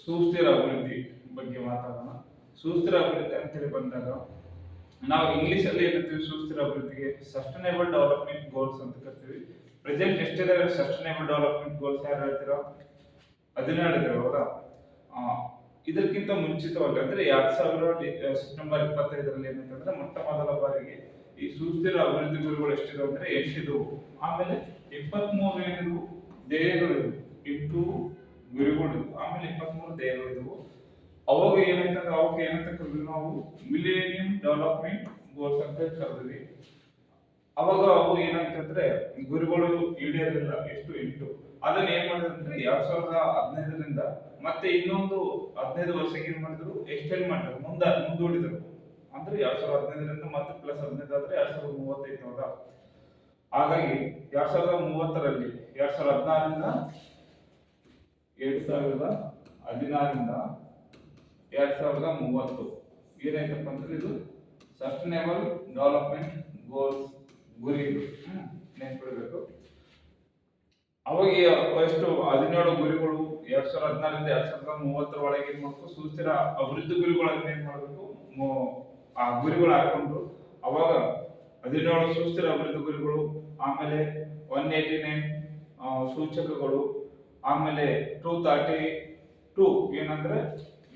ಸುಸ್ಥಿರ ಅಭಿವೃದ್ಧಿ ಬಗ್ಗೆ ಮಾತಾಡೋಣ. ಸುಸ್ಥಿರ ಅಭಿವೃದ್ಧಿ ಅಂತೇಳಿ ಬಂದಾಗ ನಾವು ಇಂಗ್ಲಿಷ್ ಅಲ್ಲಿ ಏನಂತೀವಿ ಸುಸ್ಥಿರ ಅಭಿವೃದ್ಧಿಗೆ ಸಸ್ಟೈನೇಬಲ್ ಡೆವಲಪ್ಮೆಂಟ್ ಗೋಲ್ಸ್ ಅಂತ ಕರಿತೀವಿ. ಪ್ರೆಸೆಂಟ್ ಎಷ್ಟಿದೆ ಸಸ್ಟೈನೇಬಲ್ ಡೆವಲಪ್ಮೆಂಟ್ ಗೋಲ್ಸ್ ಯಾರು ಹೇಳ್ತೀರಾ? 17 ಇದಾವೆ ಹೌದಾ? ಇದಕ್ಕಿಂತ ಮುಂಚಿತವಾಗಿ ಅಂದ್ರೆ 2000 ಸೆಪ್ಟೆಂಬರ್ 25ರಲ್ಲಿ ಏನಂತಂದ್ರೆ ಮೊಟ್ಟ ಮೊದಲ ಬಾರಿಗೆ ಈ ಸುಸ್ಥಿರ ಅಭಿವೃದ್ಧಿ ಗುರಿಗಳು ಎಷ್ಟಿದೆ ಅಂದ್ರೆ 8 ಇದ್ವು. ಆಮೇಲೆ 23 ಏನಿದ್ವು ಧ್ಯೇಯಗಳಿದ್ವು, 8 ಗುರಿಗಳು, ಆಮೇಲೆ 23 ಧ್ಯೇಯಗಳಿದ್ವು. ಅವಾಗ ಏನಾಯ್ತಂದ್ರೆ ಅವಕ್ಕೆ ಏನಂತ ಕರೆದ್ವಿ ನಾವು ಮಿಲೇನಿಯಂ ಡೆವಲಪ್ಮೆಂಟ್ ಗೋಲ್ಸ್ ಅಂತ ಕರೆದ್ವಿ. ಅವಾಗ ಅವು ಏನಂತಂದ್ರೆ ಗುರಿಗಳು ಈಡೇರಲಿಲ್ಲ, ಎಷ್ಟು 8. ಅದನ್ನ ಏನ್ ಮಾಡಿದ್ರೆ 2015ರಿಂದ ಮತ್ತೆ ಇನ್ನೊಂದು 15 ವರ್ಷಕ್ಕೆ ಏನ್ ಮಾಡಿದ್ರು, ಎಕ್ಸ್ಟೆಂಡ್ ಮಾಡಿದ್ರು, ಮುಂದೂಡಿದ್ರು. ಅಂದ್ರೆ 2015ರಿಂದ ಮತ್ತೆ ಪ್ಲಸ್ 15 ಆದ್ರೆ 2035 ಹೌದಾ? ಹಾಗಾಗಿ 2030ರಲ್ಲಿ 2016ರಿಂದ 2030 ಏನಾಯ್ತಪ್ಪ ಅಂದ್ರೆ ಇದು ಸಸ್ಟೈನೇಬಲ್ ಡೆವಲಪ್ಮೆಂಟ್ ಗೋಲ್ಸ್ ಗುರಿ ನೆನ್ಪಿಡ್ಬೇಕು. ಅವಾಗ ಎಷ್ಟು 17 ಗುರಿಗಳು 2016ರಿಂದ 2030 ಒಳಗೆ ಏನ್ ಮಾಡ್ಬೇಕು, ಸುಸ್ಥಿರ ಅಭಿವೃದ್ಧಿ ಗುರಿಗಳನ್ನ ಏನ್ ಮಾಡ್ಬೇಕು, ಆ ಗುರಿಗಳು ಹಾಕೊಂಡ್ರು. ಅವಾಗ 17 ಸುಸ್ಥಿರ ಅಭಿವೃದ್ಧಿ ಗುರಿಗಳು, ಆಮೇಲೆ 189 ಸೂಚಕಗಳು, ಆಮೇಲೆ 232 ಏನಂದ್ರೆ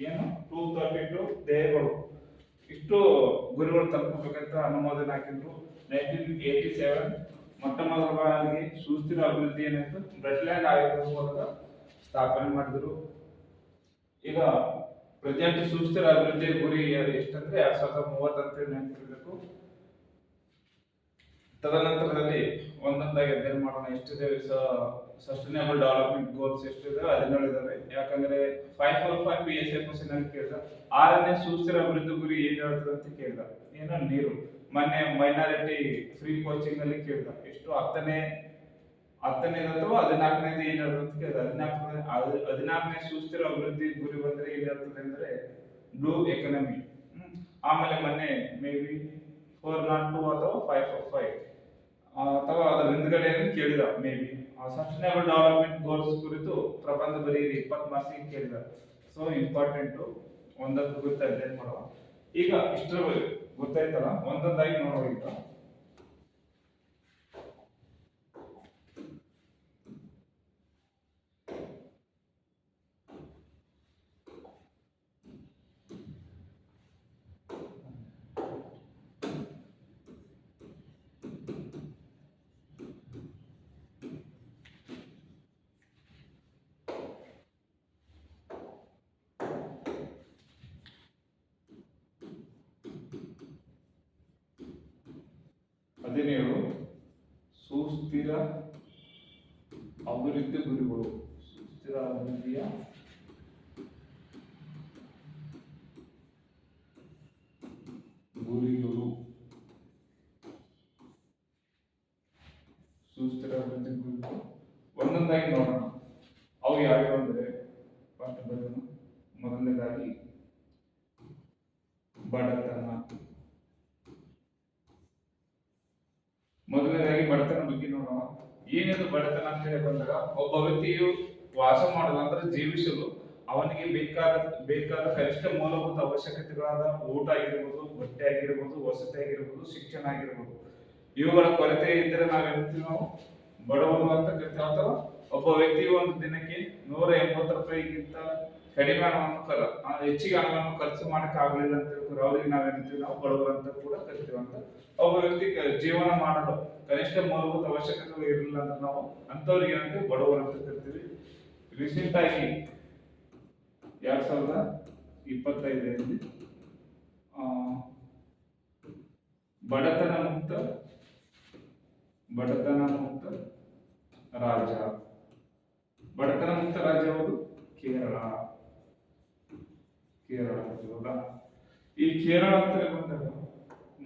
232 ಧ್ಯೇಯಗಳು, ಇಷ್ಟು ಗುರಿಗಳು ತಲುಪಬೇಕಂತ ಅನುಮೋದನೆ ಹಾಕಿದ್ರು. 1987 ಮೊಟ್ಟ ಮೊದಲ ಬಾರಿಗೆ ಸುಸ್ಥಿರ ಅಭಿವೃದ್ಧಿ ಏನಾಯ್ತು ಬ್ರೆಟ್ಲ್ಯಾಂಡ್ ಆಯೋಗದ ಮೂಲಕ ಸ್ಥಾಪನೆ ಮಾಡಿದ್ರು. ಈಗ ಪ್ರೆಸೆಂಟ್ ಸುಸ್ಥಿರ ಅಭಿವೃದ್ಧಿ ಗುರಿ ಎಷ್ಟಂದ್ರೆ 2030 ಅಂತ ನೆನಪಿರಬೇಕು. ತದನಂತರದಲ್ಲಿ ಒಂದೊಂದಾಗಿ ಅಧ್ಯಯನ ಮಾಡೋಣ. ಎಷ್ಟಿದೆ ಸಸ್ಟೈನೇಬಲ್ ಡೆವಲಪ್ಮೆಂಟ್ ಗೋಲ್ಸ್ ಎಷ್ಟಿದೆ? 17 ಇದಾವೆ. ಯಾಕಂದ್ರೆ 545 PSI ಕ್ವಶನ್ ಅಲ್ಲಿ ಕೇಳಿದ 6ನೇ ಸುಸ್ಥಿರ ಅಭಿವೃದ್ಧಿ ಗುರಿ ಏನ್ ಹೇಳ್ತದೆ ಅಂತ ಕೇಳಿದ, ಏನೋ ನೀರು. ಮೊನ್ನೆ ಮೈನಾರಿಟಿ ಫ್ರೀ ಕೋಚಿಂಗ್ ಅಲ್ಲಿ ಕೇಳಿದ, ಎಷ್ಟು 10ನೇ ಅಥವಾ 14ನೇದು ಏನ್ ಹೇಳ್ತದೆ ಅಂತ ಕೇಳಿದ. 14ನೇ ಸುಸ್ಥಿರ ಅಭಿವೃದ್ಧಿ ಗುರಿ ಬಂದ್ರೆ ಏನ್ ಹೇಳ್ತದೆ ಅಂದ್ರೆ ಬ್ಲೂ ಎಕಾನಮಿ. ಆಮೇಲೆ ಮೊನ್ನೆ ಮೇ ಬಿ 402 ಅಥವಾ 545 ಅಥವಾ ಅದರ ಹಿಂದ್ಗಡೆ ಕೇಳಿದ may be sustainable development goals ಕುರಿತು ಪ್ರಬಂಧ ಬರೀರಿ 20 ಮಾರ್ಕ್ಸಿಗೆ ಕೇಳಿದ. ಸೊ ಇಂಪಾರ್ಟೆಂಟ್, ಒಂದೊಂದು ಕುರಿತು ಅಧ್ಯಯನ ಮಾಡುವ. ಈಗ ಇಷ್ಟರ ಗೊತ್ತಾಯ್ತಲ್ಲ, ಒಂದೊಂದಾಗಿ ನೋಡುವ. ಈಗ ಅದೇನೇಳು ಸುಸ್ಥಿರ ಅಭಿವೃದ್ಧಿ ಗುರಿಗಳು. ಸುಸ್ಥಿರ ಅಭಿವೃದ್ಧಿಯ ಗುರಿಗಳು, ಸುಸ್ಥಿರ ಅಭಿವೃದ್ಧಿ ಗುರಿಗಳು ಒಂದೊಂದಾಗಿ ನೋಡೋಣ. ಅವು ಯಾವ್ಯಾವ ಅಂದ್ರೆ ಫಸ್ಟ್ ಬರೋಣ. ಮೊದಲನೇದಾಗಿ ಬಡತನ. ಬಡತನ ಬಗ್ಗೆ ನೋಡೋಣ. ಏನಿದು ಬಡತನ ಅಂತ ಹೇಳಿ ಬಂದಾಗ, ಒಬ್ಬ ವ್ಯಕ್ತಿಯು ವಾಸ ಮಾಡಲು ಅಂದ್ರೆ ಜೀವಿಸಲು ಅವನಿಗೆ ಬೇಕಾದ ಕನಿಷ್ಠ ಮೂಲಭೂತ ಅವಶ್ಯಕತೆಗಳಾದ ಊಟ ಆಗಿರ್ಬೋದು, ಬಟ್ಟೆ ಆಗಿರ್ಬೋದು, ವಸತಿ ಆಗಿರ್ಬೋದು, ಶಿಕ್ಷಣ ಆಗಿರ್ಬೋದು, ಇವುಗಳ ಕೊರತೆ ಇದ್ದರೆ ನಾವೇನ್ತೀವಿ, ನಾವು ಬಡವರು ಅಂತ ಕರಿತೀವಿ. ಅಥವಾ ಒಬ್ಬ ವ್ಯಕ್ತಿಯು ಒಂದು ದಿನಕ್ಕೆ 180 ರೂಪಾಯಿಗಿಂತ ಕಡಿಮೆ ಹಣವನ್ನು ಹೆಚ್ಚಿಗೆ ಹಣವನ್ನು ಖರ್ಚು ಮಾಡಕ್ ಆಗ್ಲಿಲ್ಲ ಅಂತ ಹೇಳ್ತಾರೆ, ಅವ್ರಿಗೆ ನಾವೇನ್ತೀವಿ, ನಾವು ಬಡವರು ಅಂತ ಕೂಡ ಕರಿತೀವಿ. ಅಂತ ಒಬ್ಬ ವ್ಯಕ್ತಿ ಜೀವನ ಮಾಡಲು ಕನಿಷ್ಠ ಮೂಲಭೂತ ಅವಶ್ಯಕತೆಗಳು ಇರಲಿಲ್ಲ ಅಂದ್ರೆ ನಾವು ಅಂತವ್ರಿಗೆ ಏನಂತೀವಿ, ಬಡವರು ಅಂತ ಕರಿತೀವಿ. ರೀಸೆಂಟ್ ಆಗಿ 2025ರಲ್ಲಿ ಬಡತನ ಮುಕ್ತ ರಾಜ್ಯ. ಬಡತನ ಮುಕ್ತ ರಾಜ್ಯ ಯಾವುದು? ಕೇರಳ. ಹೌದಾ? ಈ ಕೇರಳ ಅಂತ ಬಂದಾಗ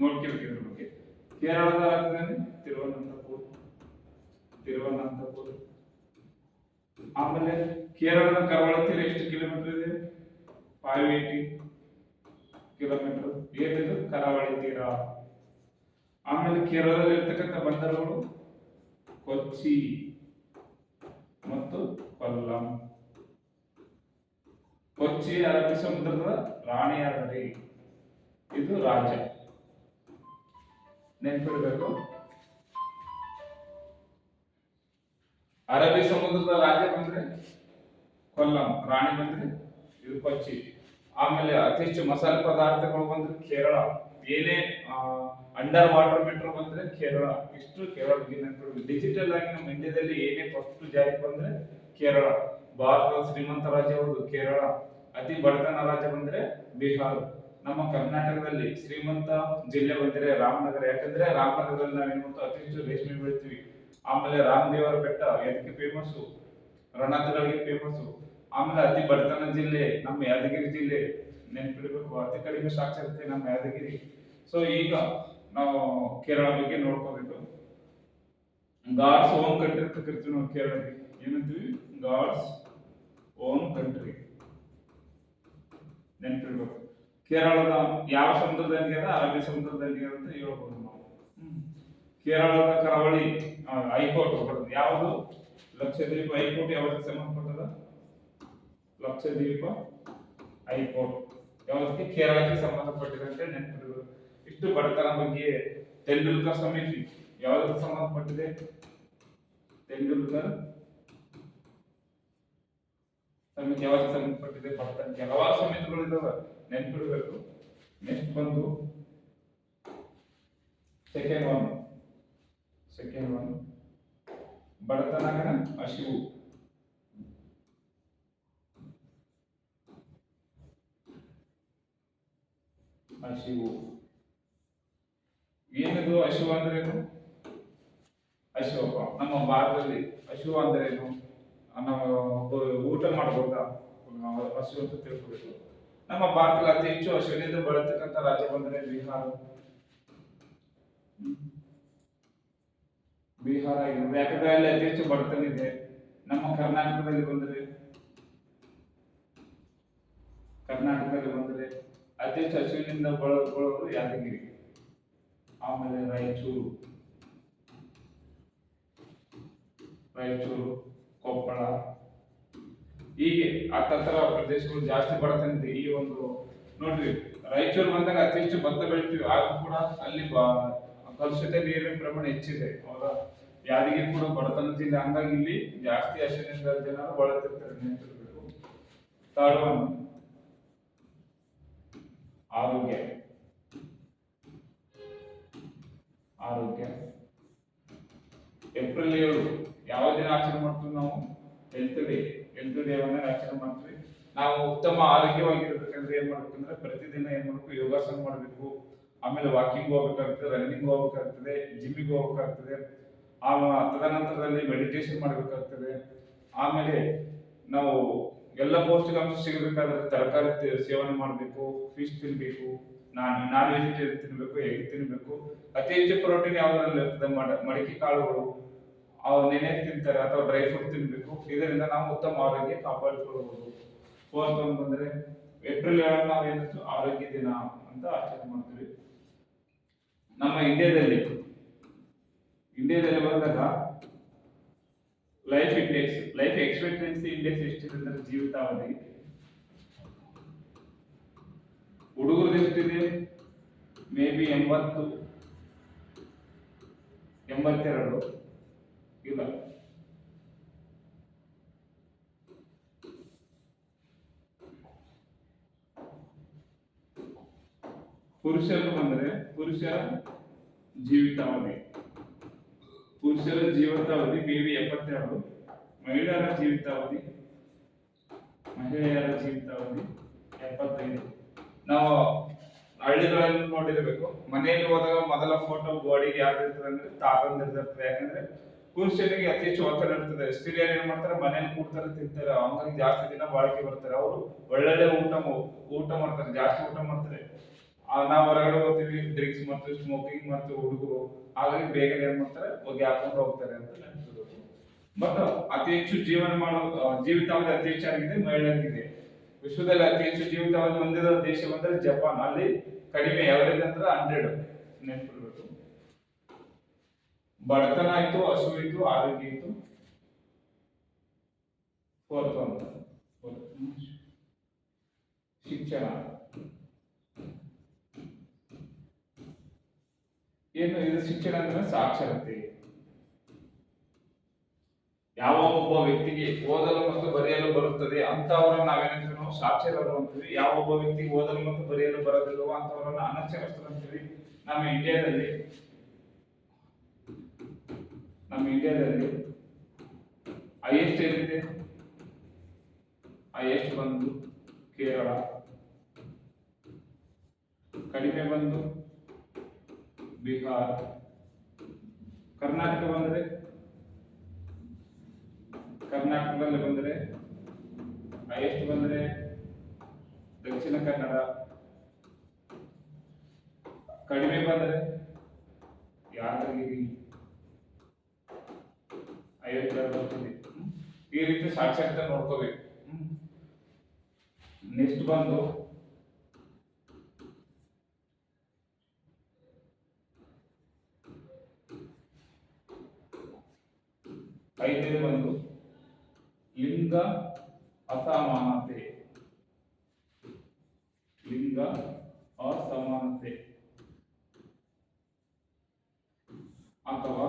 ನೋಡ್ಕಿರ್ತೀರ ಬಗ್ಗೆ. ಕೇರಳದ ರಾಜಧಾನಿ ತಿರುವನಂತಪುರ. ಆಮೇಲೆ ಕೇರಳದ ಕರಾವಳಿ ತೀರ ಎಷ್ಟು ಕಿಲೋಮೀಟರ್ ಇದೆ? 580 ಕಿಲೋಮೀಟರ್ ಏನಿದು ಕರಾವಳಿ ತೀರ. ಆಮೇಲೆ ಕೇರಳದಲ್ಲಿ ಇರ್ತಕ್ಕಂಥ ಬಂದರುಗಳು ಕೊಚ್ಚಿ ಮತ್ತು ಕೊಲ್ಲಂ. ಕೊಚ್ಚಿ ಅರಬ್ಬಿ ಸಮುದ್ರದ ರಾಣಿಯಾದರೆ ಇದು ರಾಜ್ಯ. ನೆನ್ಪಿಡ್ಬೇಕು. ಅರಬ್ಬಿ ಸಮುದ್ರದ ರಾಜ್ಯ ಬಂದ್ರೆ ಕೊಲ್ಲಂ, ರಾಣಿ ಬಂದ್ರೆ ಇದು ಕೊಚ್ಚಿ. ಆಮೇಲೆ ಅತಿ ಹೆಚ್ಚು ಮಸಾಲೆ ಪದಾರ್ಥಗಳು ಬಂದ್ರೆ ಕೇರಳ. ಏನೇ ಅಂಡರ್ ವಾಟರ್ ಮೆಟ್ರೋ ಬಂದ್ರೆ ಕೇರಳ. ಇಷ್ಟು ಕೇರಳ ಬಗ್ಗೆ ನೆನ್ಪಿಡ್ಬೇಕು. ಡಿಜಿಟಲ್ ಆಗಿ ನಮ್ಮ ಇಂಡಿಯಾದಲ್ಲಿ ಏನೇ ಫಸ್ಟ್ ಜಾರಿಗೆ ಬಂದ್ರೆ ಕೇರಳ. ಭಾರತದ ಶ್ರೀಮಂತ ರಾಜ್ಯ ಹೌದು ಕೇರಳ. ಅತಿ ಬಡತನ ರಾಜ್ಯ ಬಂದ್ರೆ ಬಿಹಾರ. ನಮ್ಮ ಕರ್ನಾಟಕದಲ್ಲಿ ಶ್ರೀಮಂತ ಜಿಲ್ಲೆ ಬಂದ್ರೆ ರಾಮನಗರ. ಯಾಕಂದ್ರೆ ರಾಮನಗರದಲ್ಲಿ ನಾವೇನ್ ಮಾಡ್ತೀವಿ, ಅತಿ ಹೆಚ್ಚು ರೇಷ್ಮೆ ಬೆಳಿತೀವಿ. ಆಮೇಲೆ ರಾಮದೇವರ ಬೆಟ್ಟ ಎದಕ್ಕೆ ಫೇಮಸ್? ರಣಹದ್ದುಗಳಿಗೆ ಫೇಮಸ್. ಆಮೇಲೆ ಅತಿ ಬಡತನ ಜಿಲ್ಲೆ ನಮ್ಮ ಯಾದಗಿರಿ ಜಿಲ್ಲೆ. ನೆನ್ಪಿಡ್ಬೇಕು. ಅತಿ ಕಡಿಮೆ ಸಾಕ್ಷರತೆ ನಮ್ಮ ಯಾದಗಿರಿ. ಸೊ ಈಗ ನಾವು ಕೇರಳ ಬಗ್ಗೆ ನೋಡ್ಕೋಬೇಕು. ಗಾಡ್ಸ್ ಓನ್ ಕಂಟ್ರಿ ಅಂತ ಕರಿತೀವಿ ನಾವು ಕೇರಳಕ್ಕೆ. ಏನಂತೀವಿ? God's own country. ನೆನ್ಪಿಡ್ಬೇಕು. ಕೇರಳದ ಯಾವ ಸಮುದ್ರದಲ್ಲಿ ಅದ? ಅರಬ್ಬಿ ಸಮುದ್ರದಲ್ಲಿ ಅಂತ ಹೇಳ್ಬೋದು ನಾವು. ಕೇರಳದ ಕರಾವಳಿ ಹೈಕೋರ್ಟ್ ಬರ್ತದೆ ಯಾವುದು? ಲಕ್ಷದ್ವೀಪ ಹೈಕೋರ್ಟ್. ಯಾವ್ದಕ್ಕೆ ಸಂಬಂಧಪಟ್ಟದ? ಲಕ್ಷದ್ವೀಪ ಹೈಕೋರ್ಟ್ ಯಾವ್ದಕ್ಕೆ? ಕೇರಳಕ್ಕೆ ಸಂಬಂಧಪಟ್ಟಿದೆ ಅಂತ ನೆನಪಿಡಬೇಕು. ಇಷ್ಟು ಬಡತನ ಬಗ್ಗೆ. ತೆಂಡೂಲ್ಕರ್ ಸಮಿತಿ ಯಾವ್ದಕ್ಕೆ ಸಂಬಂಧಪಟ್ಟಿದೆ? ತೆಂಡೂಲ್ಕರ್ ಸಮಿತಿ ಯಾವ್ದಕ್ಕೆ ಸಂಬಂಧಪಟ್ಟಿದೆ? ಬಡತನಕ್ಕೆ. ಹಲವಾರು ಸಮಿತಿಗಳು ಇದಾವೆ, ನೆನಪಿಡಬೇಕು. ನೆಕ್ಸ್ಟ್ ಬಂದು ಸೆಕೆಂಡ್ ಒನ್ ಬಡತನಗಳ ಹಸಿವು. ಏನದು ಹಸಿವು ಅಂದ್ರೆ ಏನು? ಹಸಿವಪ್ಪ ನಮ್ಮ ಭಾರತದಲ್ಲಿ ಹಸಿವು ಅಂದ್ರೆ ಏನು? ನಾವು ಊಟ ಮಾಡ್ಬೋದಾ? ಹಸಿವು ಅಂತ ತಿಳ್ಕೊಬೇಕು. ನಮ್ಮ ಭಾರತದಲ್ಲಿ ಅತಿ ಹೆಚ್ಚು ಹಸಿವಿನಿಂದ ಬಳತಕ್ಕಂಥ ರಾಜ್ಯ ಬಂದ್ರೆ ಬಿಹಾರ. ಯಾಕಂದ್ರೆ ಅಲ್ಲಿ ಅತಿ ಹೆಚ್ಚು ಬಡತನ ಇದೆ. ನಮ್ಮ ಕರ್ನಾಟಕದಲ್ಲಿ ಬಂದ್ರೆ ಅತಿ ಹೆಚ್ಚು ಹಸಿವಿನಿಂದ ಬಳಲುವುದು ಯಾದಗಿರಿ. ಆಮೇಲೆ ರಾಯಚೂರು, ಕೊಪ್ಪಳ, ಹೀಗೆ ಹತ್ತರ ಪ್ರದೇಶಗಳು ಜಾಸ್ತಿ ಬಡತನ ಇದೆ. ಈ ಒಂದು ನೋಡ್ರಿ, ರಾಯಚೂರು ಬಂದಾಗ ಅತಿ ಹೆಚ್ಚು ಭತ್ತ ಬೆಳಿತೀವಿ. ಆದ್ರೂ ಕೂಡ ಅಲ್ಲಿ ಕಲುಷಿತ ನೀರಿನ ಪ್ರಮಾಣ ಹೆಚ್ಚಿದೆ. ಹೌದಾ? ಯಾದಗಿರಿ ಕೂಡ ಬಡತನ ಜಿಲ್ಲೆ. ಹಂಗಾಗಿ ಇಲ್ಲಿ ಜಾಸ್ತಿ ಹಸಿವಿನಿಂದ ಜನರು ಬಳಲ್ತಿರ್ತಾರೆ, ನೆನಪಿರ್ಬೇಕು. ಥರ್ಡ್ ಒನ್ ಆರೋಗ್ಯ. ಏಪ್ರಿಲ್ 7 ಯಾವ ದಿನ ಆಚರಣೆ ಮಾಡ್ತೀವಿ ನಾವು? ಹೆಲ್ತ್ ಡೇ ಆಚರಣೆ ಮಾಡ್ತೀವಿ. ನಾವು ಉತ್ತಮ ಆರೋಗ್ಯವಾಗಿರ್ಬೇಕಂದ್ರೆ ಏನ್ ಮಾಡ್ಬೇಕಂದ್ರೆ ಪ್ರತಿದಿನ ಏನ್ ಮಾಡ್ಬೇಕು? ಯೋಗಾಸನ ಮಾಡ್ಬೇಕು. ಆಮೇಲೆ ವಾಕಿಂಗ್ ಹೋಗ್ಬೇಕಾಗ್ತದೆ, ರನ್ನಿಂಗ್ ಹೋಗ್ಬೇಕಾಗ್ತದೆ, ಜಿಮ್ಮಿಗೆ ಹೋಗ್ಬೇಕಾಗ್ತದೆ. ತದನಂತರದಲ್ಲಿ ಮೆಡಿಟೇಷನ್ ಮಾಡ್ಬೇಕಾಗ್ತದೆ. ಆಮೇಲೆ ನಾವು ಎಲ್ಲ ಪೌಷ್ಟಿಕಾಂಶ ಸಿಗಬೇಕಾದ್ರೆ ತರಕಾರಿ ಸೇವನೆ ಮಾಡಬೇಕು, ಫಿಶ್ ತಿನ್ಬೇಕು, ನಾನ್ ವೆಜಿಟೇರಿಯನ್ ತಿನ್ಬೇಕು, ಎಗ್ ತಿನ್ಬೇಕು. ಅತಿ ಹೆಚ್ಚು ಪ್ರೋಟೀನ್ ಯಾವ್ದ್ರಲ್ಲಿ ಇರ್ತದೆ? ಮಡಿಕೆ ಕಾಳುಗಳು, ಅವು ನೆನೆ ತಿಂತಾರೆ ಅಥವಾ ಡ್ರೈ ಫ್ರೂಟ್ ತಿನ್ಬೇಕು. ಇದರಿಂದ ನಾವು ಉತ್ತಮ ಆರೋಗ್ಯ ಕಾಪಾಡಿಕೊಳ್ಳಬಹುದು. ಫೋರ್ತ್ ಒನ್ ಬಂದ್ರೆ ಏಪ್ರಿಲ್ 7 ನಾವೇನು ಆರೋಗ್ಯ ದಿನ ಅಂತ ಆಚರಣೆ ಮಾಡ್ತೀವಿ. ನಮ್ಮ ಇಂಡಿಯಾದಲ್ಲಿ ಬಂದಾಗ ಲೈಫ್ ಎಕ್ಸ್ಪೆಕ್ಟೆನ್ಸಿ ಇಂಡೆಕ್ಸ್ ಎಷ್ಟಿದೆ ಅಂದ್ರೆ ಜೀವಿತಾವಧಿ. ಹುಡುಗರದ್ದು ಎಷ್ಟಿದೆ? ಮೇ ಬಿ 80, 82 ಇಲ್ಲ. ಪುರುಷರು ಬಂದ್ರೆ ಪುರುಷರ ಜೀವಿತಾವಧಿ ಮೇ ಬಿ 72. ಮಹಿಳೆಯರ ಜೀವಿತಾವಧಿ 75. ನಾವು ಹಳ್ಳಿಗಳಲ್ಲಿ ನೋಡಿರ್ಬೇಕು, ಮನೆಯಲ್ಲಿ ಹೋದಾಗ ಮೊದಲ ಫೋಟೋ ಗೋಡೆಗೆ ಯಾವ್ದು ಇರ್ತದೆ ಅಂದ್ರೆ ತಾತಂದಿರ್ತದೆ. ಯಾಕಂದ್ರೆ ಪುರುಷನಿಗೆ ಅತಿ ಹೆಚ್ಚು ಒತ್ತಡ ಇರ್ತದೆ. ಸ್ತ್ರೀಯರು ಏನ್ ಮಾಡ್ತಾರೆ? ಮನೇಲಿ ಕೂಡ್ತಾರೆ, ತಿಂತಾರೆ. ಹಂಗಾಗಿ ಜಾಸ್ತಿ ದಿನ ಬಾಳಿಕೆ ಬರ್ತಾರೆ. ಅವರು ಒಳ್ಳೊಳ್ಳೆ ಊಟ ಮಾಡ್ತಾರೆ, ಜಾಸ್ತಿ ಊಟ ಮಾಡ್ತಾರೆ. ನಾವು ಹೊರಗಡೆ ಹೋಗ್ತೀವಿ, ಡ್ರಿಂಕ್ಸ್ ಮಾಡ್ತೀವಿ, ಸ್ಮೋಕಿಂಗ್ ಮಾಡ್ತೀವಿ ಹುಡುಗರು. ಹಾಗಾಗಿ ಬೇಗ ಏನ್ ಮಾಡ್ತಾರೆ? ಹೋಗಿ ಹಾಕೊಂಡು ಹೋಗ್ತಾರೆ ಅಂತ ನೆನಪಿರ್ಬೇಕು. ಬಟ್ ಅತಿ ಹೆಚ್ಚು ಜೀವಿತಾವಧಿ ಅತಿ ಹೆಚ್ಚಾಗಿದೆ ಮಹಿಳೆಯರಿಗಿದೆ. ವಿಶ್ವದಲ್ಲಿ ಅತಿ ಹೆಚ್ಚು ಜೀವಿತಾವಧಿ ಹೊಂದಿದ ದೇಶ ಬಂದ್ರೆ ಜಪಾನ್. ಅಲ್ಲಿ ಕಡಿಮೆ, ಎವರೇಜ್ ಅಂದ್ರೆ 100. ನೆನಪಿರ್ಬೇಕು. ಬಡತನ ಆಯ್ತು, ಹಸಿವು ಇತ್ತು, ಆರೋಗ್ಯ ಇತ್ತು. ಫೋರ್ತ್ ಅಂತ ಶಿಕ್ಷಣ. ಏನು ಇದು ಶಿಕ್ಷಣ ಅಂದ್ರೆ ಸಾಕ್ಷರತೆ. ಯಾವ ಒಬ್ಬ ವ್ಯಕ್ತಿಗೆ ಓದಲು ಮತ್ತು ಬರೆಯಲು ಬರುತ್ತದೆ ಅಂತವರನ್ನ ನಾವೇನಂತೀವಿ ನಾವು ಸಾಕ್ಷರರು ಅಂತೀವಿ. ಯಾವ ಒಬ್ಬ ವ್ಯಕ್ತಿಗೆ ಓದಲು ಮತ್ತು ಬರೆಯಲು ಬರೋದಿಲ್ಲವೋ ಅಂತವರನ್ನ ಅನಕ್ಷರಸ್ಥರು ಅಂತೀವಿ. ನಮ್ಮ ಇಂಡಿಯಾದಲ್ಲಿ ಹೈಯೆಸ್ಟ್ ಏನಿದೆ, ಹೈಯೆಸ್ಟ್ ಬಂದು ಕೇರಳ, ಕಡಿಮೆ ಬಂದು ಬಿಹಾರ್, ಕರ್ನಾಟಕದಲ್ಲಿ ಬಂದರೆ ಹೈಯೆಸ್ಟ್ ಬಂದರೆ ದಕ್ಷಿಣ ಕನ್ನಡ, ಕಡಿಮೆ ಬಂದರೆ ಯಾದಗಿರಿ 52 ಈ ರೀತಿ ಸಾಕ್ಷರತೆ ನೋಡ್ಕೋಬೇಕು. ನೆಕ್ಸ್ಟ್ ಬಂದು ಐದನೇ ಬಂದು ಲಿಂಗ ಅಸಮಾನತೆ. ಅಥವಾ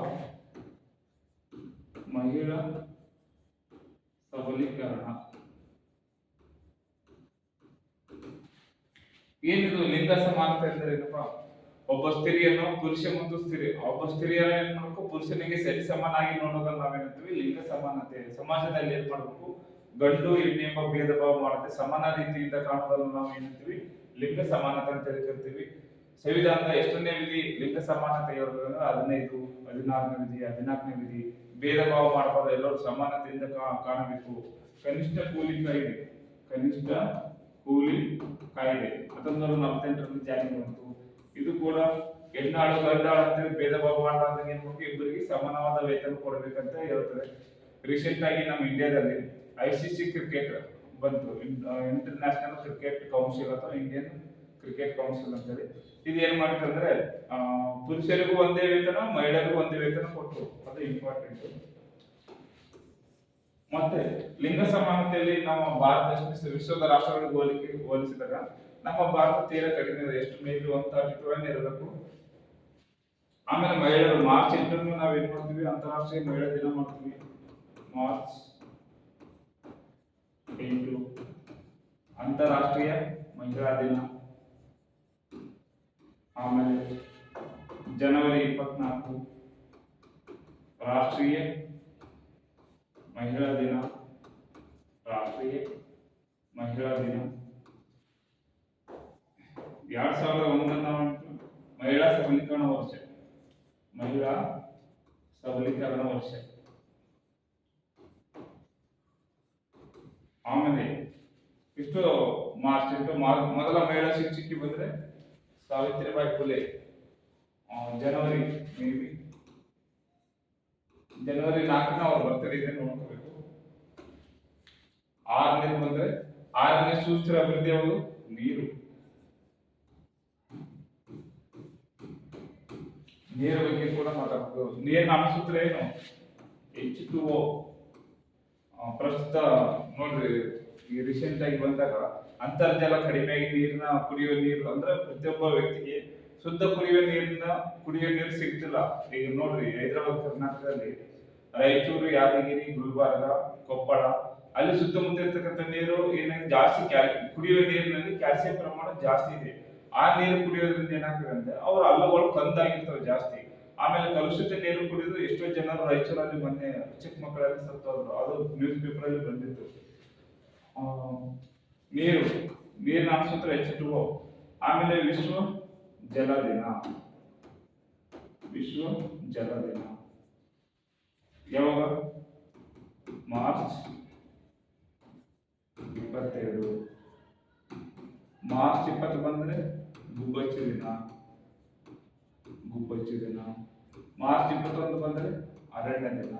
ಮಹಿಳಾ ಸಬಲೀಕರಣ. ಏನಿದು ಲಿಂಗ ಸಮಾನತೆ ಅಂದ್ರೆ ಏನಪ್ಪ? ಒಬ್ಬ ಸ್ತ್ರೀಯನ್ನು ಏನ್ ಮಾಡ್ಬೇಕು, ಪುರುಷನಿಗೆ ಸರಿ ಸಮಾನಾಗಿ ನೋಡೋದನ್ನ ನಾವೇನಂತೀವಿ ಲಿಂಗ ಸಮಾನತೆ. ಸಮಾಜದಲ್ಲಿ ಏನ್ ಮಾಡ್ಬೇಕು, ಗಂಡು ಹೆಣ್ಣು ಎಂಬ ಭೇದ ಭಾವ ಮಾಡದೆ ಸಮಾನ ರೀತಿಯಿಂದ ಕಾಣೋದನ್ನು ನಾವು ಏನಂತೀವಿ ಲಿಂಗ ಸಮಾನತೆ ಅಂತ ಕರಿತೀವಿ. ಸಂವಿಧಾನದ ಎಷ್ಟನೇ ವಿಧಿ ಲಿಂಗ ಸಮಾನತೆ ಹೇಳೋದಂದ್ರೆ 15, 16ನೇ ವಿಧಿ, 14ನೇ ವಿಧಿ. ಭೇದ ಭಾವ ಮಾಡಬಾರ್ದು, ಎಲ್ಲರೂ ಸಮಾನತೆಯಿಂದ ಕಾಣಬೇಕು. ಕನಿಷ್ಠ ಕೂಲಿ ಕಾಯ್ದೆ 1948ರಲ್ಲಿ ಜಾರಿಗೆ ಬಂತು. ಇದು ಕೂಡ ಹೆಣ್ಣಾಳು ಗಂಡಾಳು ಅಂತೇಳಿ ಭೇದ ಭಾವ ಮಾಡಲಾರ್ದಂಗೆ ಇಬ್ಬರಿಗೆ ಸಮಾನವಾದ ವೇತನ ಕೊಡಬೇಕಂತ ಹೇಳ್ತಾರೆ. ರೀಸೆಂಟ್ ಆಗಿ ನಮ್ಮ ಇಂಡಿಯಾದಲ್ಲಿ ICC ಕ್ರಿಕೆಟ್ ಬಂತು, ಇಂಟರ್ನ್ಯಾಷನಲ್ ಕ್ರಿಕೆಟ್ ಕೌನ್ಸಿಲ್ ಅಥವಾ ಇಂಡಿಯನ್ ಕ್ರಿಕೆಟ್ ಕೌನ್ಸಿಲ್ ಅಂತೇಳಿ. ಇದು ಏನ್ ಮಾಡಿತ್ತು ಅಂದ್ರೆ ಪುರುಷರಿಗೂ ಒಂದೇ ವೇತನ, ಮಹಿಳೆಯರಿಗೂ ಒಂದೇ ವೇತನ ಕೊಟ್ಟರು. ಅದು ಇಂಪಾರ್ಟೆಂಟ್. ಮತ್ತೆ ಲಿಂಗ ಸಮಾನತೆಯಲ್ಲಿ ನಮ್ಮ ಭಾರತ ವಿಶ್ವದ ರಾಷ್ಟ್ರಗಳಿಗೆ ಹೋಲಿಸಿದಾಗ ನಮ್ಮ ಭಾರತ ತೀರಾ ಕಡಿಮೆ ಇದೆ. ಎಷ್ಟು ಮೇಬಿ 132 ಇರಬೇಕು. ಆಮೇಲೆ ಮಹಿಳೆಯರು ಮಾರ್ಚ್ 8 ನಾವು ಏನ್ ಮಾಡ್ತೀವಿ, ಅಂತಾರಾಷ್ಟ್ರೀಯ ಮಹಿಳಾ ದಿನ ಮಾಡ್ತೀವಿ. ಮಾರ್ಚ್ 8 ಅಂತಾರಾಷ್ಟ್ರೀಯ ಮಹಿಳಾ ದಿನ. ಆಮೇಲೆ ಜನವರಿ 24 ರಾಷ್ಟ್ರೀಯ ಮಹಿಳಾ ದಿನ. 2001 ಮಹಿಳಾ ಸಬಲೀಕರಣ ವರ್ಷ. ಆಮೇಲೆ ಇಷ್ಟು ಮಾರ್ಚ್ 8 ಮೊದಲ ಮಹಿಳಾ ಶಿಕ್ಷಕಿ ಬಂದ್ರೆ ಸಾವಿತ್ರಿಬಾಯಿ ಫುಲೆ. ಜನವರಿ 4 ಅವ್ರ ಬರ್ತಡೇ ಇದೆ, ನೋಡ್ಕೋಬೇಕು. 6ನೇದು ಬಂದ್ರೆ 6ನೇ ಸುಸ್ಥಿರ ಅಭಿವೃದ್ಧಿ ಯಾವುದು? ನೀರು ಬಗ್ಗೆ ಕೂಡ ಮಾತಾಡಬಹುದು. ನೀರಿನ ಅಂಶಸೂತ್ರ ಏನು? H2O. ಪ್ರಸ್ತುತ ನೋಡ್ರಿ, ಈ ರೀಸೆಂಟ್ ಆಗಿ ಬಂದಾಗ ಅಂತರ್ಜಲ ಕಡಿಮೆಯಾಗಿ ನೀರಿನ ಕುಡಿಯುವ ನೀರು ಅಂದ್ರೆ ಪ್ರತಿಯೊಬ್ಬ ವ್ಯಕ್ತಿಗೆ ಶುದ್ಧ ಕುಡಿಯುವ ನೀರು ಸಿಗ್ತಿಲ್ಲ. ಈಗ ನೋಡ್ರಿ, ಹೈದರಾಬಾದ್ ಕರ್ನಾಟಕದಲ್ಲಿ ರಾಯಚೂರು, ಯಾದಗಿರಿ, ಗುಲ್ಬರ್ಗ, ಕೊಪ್ಪಳ ಅಲ್ಲಿ ಸುತ್ತಮುತ್ತ ಇರ್ತಕ್ಕಂಥ ನೀರು ಏನಾಗಿದೆ, ಜಾಸ್ತಿ ಕುಡಿಯುವ ನೀರಿನಲ್ಲಿ ಕ್ಯಾಲ್ಸಿಯಂ ಪ್ರಮಾಣ ಜಾಸ್ತಿ ಇದೆ. ಆ ನೀರು ಕುಡಿಯೋದ್ರಿಂದ ಏನಾಗ್ತದೆ ಅಂದ್ರೆ ಅವ್ರ ಹಲ್ಲುಗಳು ಕಂದಾಗಿರ್ತವೆ ಜಾಸ್ತಿ. ಆಮೇಲೆ ಕಲುಷಿತ ನೀರು ಕುಡಿದು ಎಷ್ಟೋ ಜನರು ರಾಯಚೂರಲ್ಲಿ ಮೊನ್ನೆ ಚಿಕ್ಕ ಮಕ್ಕಳಲ್ಲಿ ಸತ್ತೋದ್ರು. ಅದು ನ್ಯೂಸ್ ಪೇಪರ್ ಅಲ್ಲಿ ಬಂದಿತ್ತು. ನೀರಿನ ಅಂಶಸೂತ್ರ H2O. ಆಮೇಲೆ ವಿಶ್ವ ಜಲ ದಿನ ಯಾವಾಗ? ಮಾರ್ಚ್ 22. ಮಾರ್ಚ್ 20 ಬಂದ್ರೆ ಗುಬ್ಬಚ್ಚಿ ದಿನ. ಮಾರ್ಚ್ 21 ಬಂದ್ರೆ ಅರಣ್ಯ ದಿನ.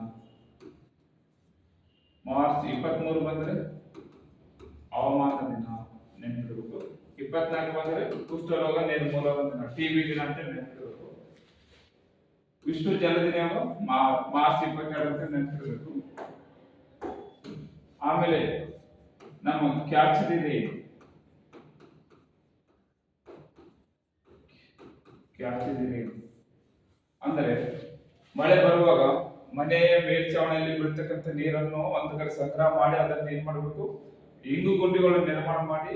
ಮಾರ್ಚ್ 23 ಬಂದ್ರೆ ಹವಾಮಾನ ದಿನ, ನೆನಪಿಡಬೇಕು. 24 ಬಂದ್ರೆ ಕುಷ್ಠರೋಗ ನಿರ್ಮೂಲನಾ ದಿನ, TB ದಿನ ಅಂತ ನೆನಪಿಡಬೇಕು. ವಿಶ್ವ ಜಲ ದಿನ ಮಾರ್ಚ್ 22 ಅಂತ ನೆನಪಿಡಬೇಕು. ಆಮೇಲೆ ನಮ್ಮ ಕ್ಯಾಚ್ ದಿ ರೈನ್ ಕ್ಯಾಪ್ಸಿದಿರಿ ಅಂದರೆ ಮಳೆ ಬರುವಾಗ ಮನೆಯ ಮೇಲ್ಛಾವಣಿಯಲ್ಲಿ ಬೀಳ್ತಕ್ಕಂಥ ನೀರನ್ನು ಒಂದು ಕಡೆ ಸಂಗ್ರಹ ಮಾಡಿ ಅದನ್ನು ಏನ್ ಮಾಡಬೇಕು, ಇಂಗು ಗುಂಡಿಗಳನ್ನು ನಿರ್ಮಾಣ ಮಾಡಿ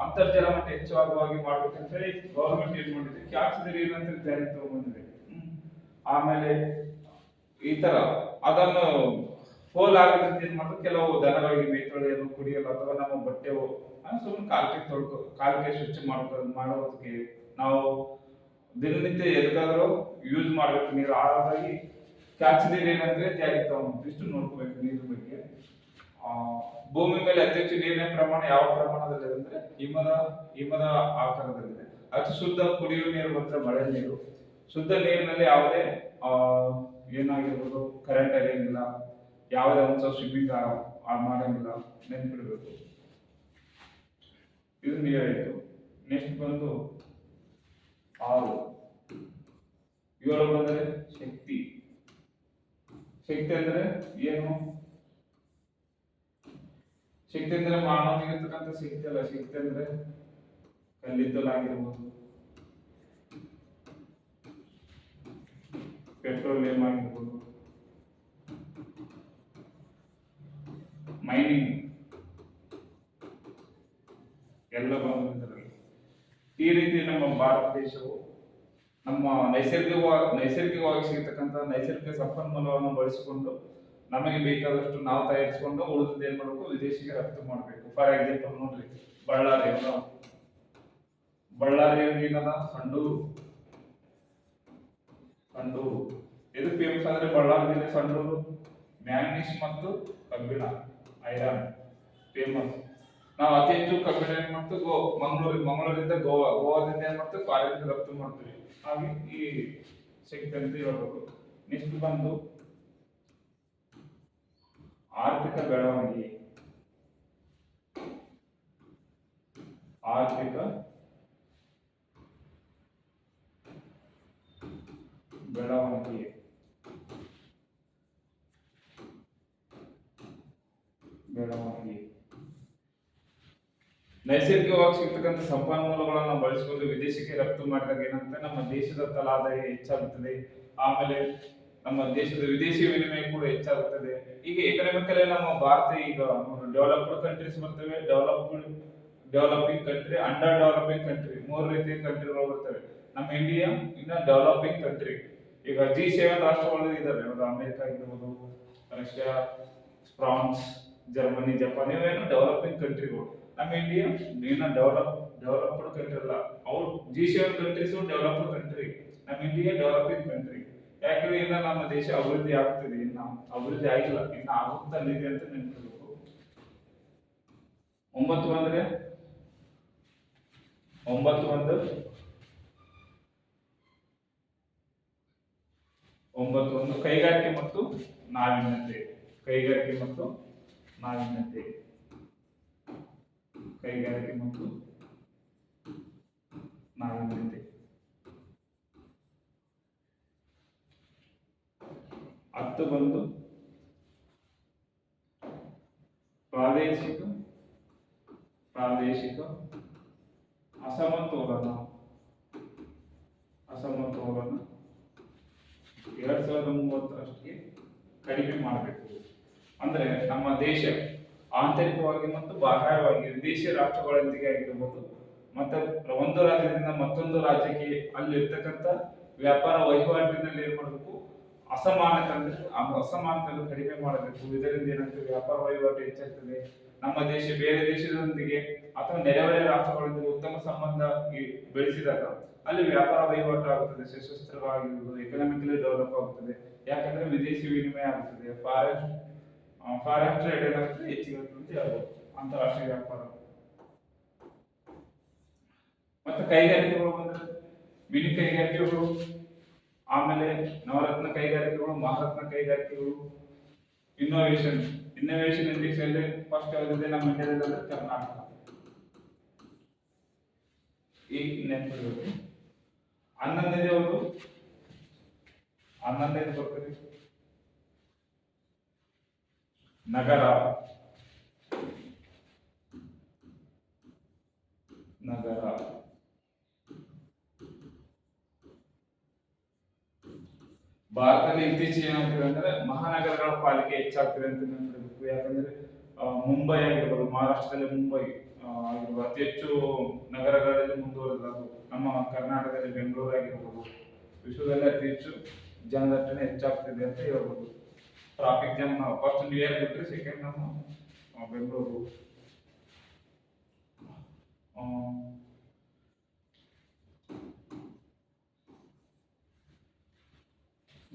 ಅಂತರ್ಜಲ ಮಟ್ಟ ಹೆಚ್ಚುವಾಗುವ ಹಾಗೆ ಮಾಡ್ಬೇಕಂತ ಹೇಳಿ ಗವರ್ಮೆಂಟ್ ಏನ್ ಮಾಡಿದೆ, ಕ್ಯಾಪ್ಸಿದಿರಿ ಅಂತ ಜಾರಿ ತಗೊಂಡ್ಬಂದಿದೆ. ಆಮೇಲೆ ಈ ತರ ಅದನ್ನು ಹೋಲ್ ಆಗದಂತೆ ಏನ್ ಮಾಡೋದು, ಕೆಲವು ದನಗಳಿಗೆ ಮೇಯ್ತೊಳೆಯಲು, ಕುಡಿಯಲು ಅಥವಾ ನಮ್ಮ ಬಟ್ಟೆ ಸುಮ್ಮನೆ ಕಾಲಕ್ಕೆ ಸ್ವಚ್ಛ ಮಾಡೋದಕ್ಕೆ ನಾವು ದಿನನಿತ್ಯ ಎದಕ್ಕಾದ್ರೂ ಯೂಸ್ ಮಾಡ್ಬೇಕು ನೀರು. ಹಾಗಾಗಿ ಕ್ಯಾಪ್ಸಿದಿರಿ ಏನಂದ್ರೆ ಜಾರಿ ತಗೊಂಡು ಇಷ್ಟು ನೋಡ್ಕೋಬೇಕು ನೀರಿನ ಬಗ್ಗೆ. ಭೂಮಿ ಮೇಲೆ ಅತಿ ಹೆಚ್ಚು ನೀರಿನ ಪ್ರಮಾಣ ಯಾವ ಪ್ರಮಾಣದಲ್ಲಿ ಅಂದ್ರೆ ಹಿಮದ ಆಕಾರದಲ್ಲಿದೆ. ಅತಿ ಶುದ್ಧ ಕುಡಿಯುವ ನೀರು ಬಂದ್ರೆ ಮಳೆ ನೀರು. ಶುದ್ಧ ನೀರಿನಲ್ಲಿ ಯಾವುದೇ ಏನಾಗಿರ್ಬೋದು, ಕರೆಂಟ್ ಹರಿಯಂಗಿಲ್ಲ, ಯಾವುದೇ ಒಂದು ಸ್ವಿಮ್ಮಿಂಗ್ ಮಾಡಂಗಿಲ್ಲ, ನೆನ್ಪಿಡ್ಬೇಕು. ಇದು ನೀರಾಯಿತು. ನೆಕ್ಸ್ಟ್ ಬಂದು 6. 7 ಬಂದರೆ ಶಕ್ತಿ. ಶಕ್ತಿ ಅಂದ್ರೆ ಏನು? ಶಕ್ತಿ ಅಂದ್ರೆ ಮಾನವನಿಗೆ ಇರ್ತಕ್ಕಂಥ ಶಕ್ತಿ ಅಲ್ಲ. ಶಕ್ತಿ ಅಂದ್ರೆ ಕಲ್ಲಿದ್ದಲಾಗಿರ್ಬೋದು, ಪೆಟ್ರೋಲಿಯಂ ಆಗಿರ್ಬೋದು, ಮೈನಿಂಗ್ ಎಲ್ಲ ಬಂದಿದ್ದಾರೆ. ಈ ರೀತಿ ನಮ್ಮ ಭಾರತ ದೇಶವು ನಮ್ಮ ನೈಸರ್ಗಿಕವಾಗಿ ಸಿಗತಕ್ಕಂಥ ನೈಸರ್ಗಿಕ ಸಂಪನ್ಮೂಲವನ್ನು ಬಳಸಿಕೊಂಡು ನಮಗೆ ಬೇಕಾದಷ್ಟು ನಾವು ತಯಾರಿಸಿಕೊಂಡು ಉಳಿದ ಏನ್ ಮಾಡಬೇಕು, ವಿದೇಶಿಗೆ ರಫ್ತು ಮಾಡಬೇಕು. ಫಾರ್ ಎಕ್ಸಾಂಪಲ್ ನೋಡ್ರಿ, ಬಳ್ಳಾರಿ ಏನದ ಸಂಡೂರು. ಇದು ಫೇಮಸ್ ಅಂದ್ರೆ ಬಳ್ಳಾರಿ ಜಿಲ್ಲೆ ಸಂಡೂರು ಮ್ಯಾಂಗನೀಸ್ ಮತ್ತು ಕಬ್ಬಿಣ ಐರನ್ ಫೇಮಸ್. ನಾವು ಅತಿ ಹೆಚ್ಚು ಕಬ್ಬಿಣ ಏನ್ ಮಾಡ್ತೀವಿ, ಮಂಗಳೂರಿಂದ ಗೋವಾದಿಂದ ಏನ್ ಮಾಡ್ತೀವಿ, ಫಾರಿನ್ ರಫ್ತು ಮಾಡ್ತೀವಿ. ಹಾಗೆ ಈ ಶಕ್ತಿ ಅಂತ ಹೇಳ್ಬೇಕು. ನೆಕ್ಸ್ಟ್ ಬಂದು ಆರ್ಥಿಕ ಬೆಳವಣಿಗೆ. ನೈಸರ್ಗಿಕವಾಗಿ ಸಿಗ್ತಕ್ಕಂಥ ಸಂಪನ್ಮೂಲಗಳನ್ನು ಬಳಸಿಕೊಂಡು ವಿದೇಶಕ್ಕೆ ರಫ್ತು ಮಾಡಿದಾಗ ಏನಂತ ನಮ್ಮ ದೇಶದ ತಲಾದಾಯ ಹೆಚ್ಚಾಗುತ್ತದೆ. ಆಮೇಲೆ ನಮ್ಮ ದೇಶದ ವಿದೇಶಿ ವಿನಿಮಯ ಕೂಡ ಹೆಚ್ಚಾಗುತ್ತದೆ. ಈಗ ಎಕನಾಮಿಕಲಿ ನಮ್ಮ ಭಾರತ ಈಗ ಡೆವಲಪ್ಡ್ ಕಂಟ್ರೀಸ್ ಬರ್ತವೆ, developing country, under developing country, 3 ರೀತಿಯ ಕಂಟ್ರಿಗಳು ಬರ್ತವೆ. ನಮ್ಮ ಇಂಡಿಯಾ ಇನ್ನ ಡೆವಲಪಿಂಗ್ ಕಂಟ್ರಿ. ಈಗ G7 ರಾಷ್ಟ್ರಗಳು ಇದಾವೆ, ಅಮೆರಿಕ ಆಗಿರ್ಬೋದು, ರಷ್ಯಾ, ಫ್ರಾನ್ಸ್, ಜರ್ಮನಿ, ಜಪಾನ್, ಇವೇನು ಡೆವಲಪಿಂಗ್ ಕಂಟ್ರಿಗಳು. ನಮ್ಮ ಇಂಡಿಯಾ ಇನ್ನ ಡೆವಲಪ್ಡ್ ಕಂಟ್ರಿ ಅಲ್ಲ. ಅವ್ರು G7 ಕಂಟ್ರೀಸ್ ಡೆವಲಪ್ಡ್ ಕಂಟ್ರಿ, ನಮ್ಮ ಇಂಡಿಯಾ ಡೆವಲಪಿಂಗ್ ಕಂಟ್ರಿ. ಯಾಕಂದ್ರೆ ಇನ್ನ ನಮ್ಮ ದೇಶ ಅಭಿವೃದ್ಧಿ ಆಗ್ತಿದೆ, ಇನ್ನ ಅಭಿವೃದ್ಧಿ ಆಗಿಲ್ಲ, ಇನ್ನ ಆಗುತ್ತಲ್ಲಿದೆ ಅಂತ ನೆನಪಿಡಬೇಕು. 9 ಬಂದ್ರೆ 9 ಕೈಗಾರಿಕೆ ಮತ್ತು ನಾವೀನ್ಯತೆ. ಕೈಗಾರಿಕೆ ಮತ್ತು ನಾವೀನ್ಯತೆ. 10 ಬಂದು ಪ್ರಾದೇಶಿಕ ಅಸಮತೋಲನ. 2030 ಕಡಿಮೆ ಮಾಡಬೇಕು. ಅಂದ್ರೆ ನಮ್ಮ ದೇಶ ಆಂತರಿಕವಾಗಿ ಮತ್ತು ಬಾಹ್ಯವಾಗಿ ವಿದೇಶಿ ರಾಷ್ಟ್ರಗಳೊಂದಿಗೆ ಆಗಿರ್ಬೋದು, ಮತ್ತೆ ಒಂದು ರಾಜ್ಯದಿಂದ ಮತ್ತೊಂದು ರಾಜ್ಯಕ್ಕೆ ಅಲ್ಲಿರ್ತಕ್ಕಂಥ ವ್ಯಾಪಾರ ವಹಿವಾಟಿನಲ್ಲಿ ಏನ್ ಮಾಡಬೇಕು, ಅಸಮಾನತೆಯನ್ನು ಕಡಿಮೆ ಮಾಡಬೇಕು. ಇದರಿಂದ ಏನಾಗ್ತದೆ, ವ್ಯಾಪಾರ ವಹಿವಾಟು ಹೆಚ್ಚಾಗ್ತದೆ. ನಮ್ಮ ದೇಶ ಬೇರೆ ದೇಶದೊಂದಿಗೆ ಅಥವಾ ನೆರೆಹೊರೆ ರಾಷ್ಟ್ರಗಳೊಂದಿಗೆ ಉತ್ತಮ ಸಂಬಂಧ ಬೆಳೆಸಿದಾಗ ಅಲ್ಲಿ ವ್ಯಾಪಾರ ವಹಿವಾಟು ಆಗುತ್ತದೆ, ಸಶಸ್ತ್ರವಾಗಿರುವುದು, ಎಕನಾಮಿಕಲಿ ಡೆವಲಪ್ ಆಗುತ್ತದೆ. ಯಾಕಂದ್ರೆ ವಿದೇಶಿ ವಿನಿಮಯ ಆಗುತ್ತದೆ, ಫಾರೆನ್ ಟ್ರೇಡ್ ಏನಾಗ್ತದೆ, ಹೆಚ್ಚಿಗೆ ಅಂತ ಹೇಳ್ಬೋದು, ಅಂತಾರಾಷ್ಟ್ರೀಯ ವ್ಯಾಪಾರ. ಮತ್ತೆ ಕೈಗಾರಿಕೆಗಳು ಬಂದ್ರೆ ಮಿನಿ ಕೈಗಾರಿಕೆಗಳು, ಆಮೇಲೆ ನವರತ್ನ ಕೈಗಾರಿಕೆಗಳು, ಮಹಾರತ್ನ ಕೈಗಾರಿಕೆಗಳು, ಇನ್ನೋವೇಷನ್ ಇಂಡೆಕ್ಸ್ ಅಲ್ಲಿ ಫಸ್ಟ್ ಯಾವ್ದಿದೆ ನಮ್ಮ ಇಂಡಿಯಾದಲ್ಲಿ ಅಂದ್ರೆ ಕರ್ನಾಟಕ. ಈಗ ನೆನಪಿಡಬೇಕು. 11ನೇ ಬರ್ತದೆ ನಗರ. ಭಾರತದಲ್ಲಿ ಇತ್ತೀಚೆಗೆ ಏನಾಗ್ತಿದೆ ಅಂದ್ರೆ ಮಹಾನಗರಗಳ ಪಾಲಿಕೆ ಹೆಚ್ಚಾಗ್ತಿದೆ ಅಂತ ನೆನಪಿಡಬೇಕು. ಯಾಕಂದ್ರೆ ಮುಂಬೈ ಆಗಿರ್ಬೋದು, ಮಹಾರಾಷ್ಟ್ರದಲ್ಲಿ ಮುಂಬೈ ಆಗಿರ್ಬೋದು, ಅತಿ ಹೆಚ್ಚು ನಗರಗಳಲ್ಲಿ ಮುಂದುವರೆದದ್ದು. ನಮ್ಮ ಕರ್ನಾಟಕದಲ್ಲಿ ಬೆಂಗಳೂರು ಆಗಿರ್ಬೋದು, ವಿಶ್ವದಲ್ಲಿ ಅತಿ ಹೆಚ್ಚು ಜನದಟ್ಟಣೆ ಹೆಚ್ಚಾಗ್ತಿದೆ ಅಂತ ಹೇಳ್ಬೋದು. ಟ್ರಾಫಿಕ್ ಜಾಮ್ ಫಸ್ಟ್ ನ್ಯೂಯಾರ್ಕ್ ಬಿಟ್ಟರೆ ಸೆಕೆಂಡ್ ನಮ್ಮ ಬೆಂಗಳೂರು.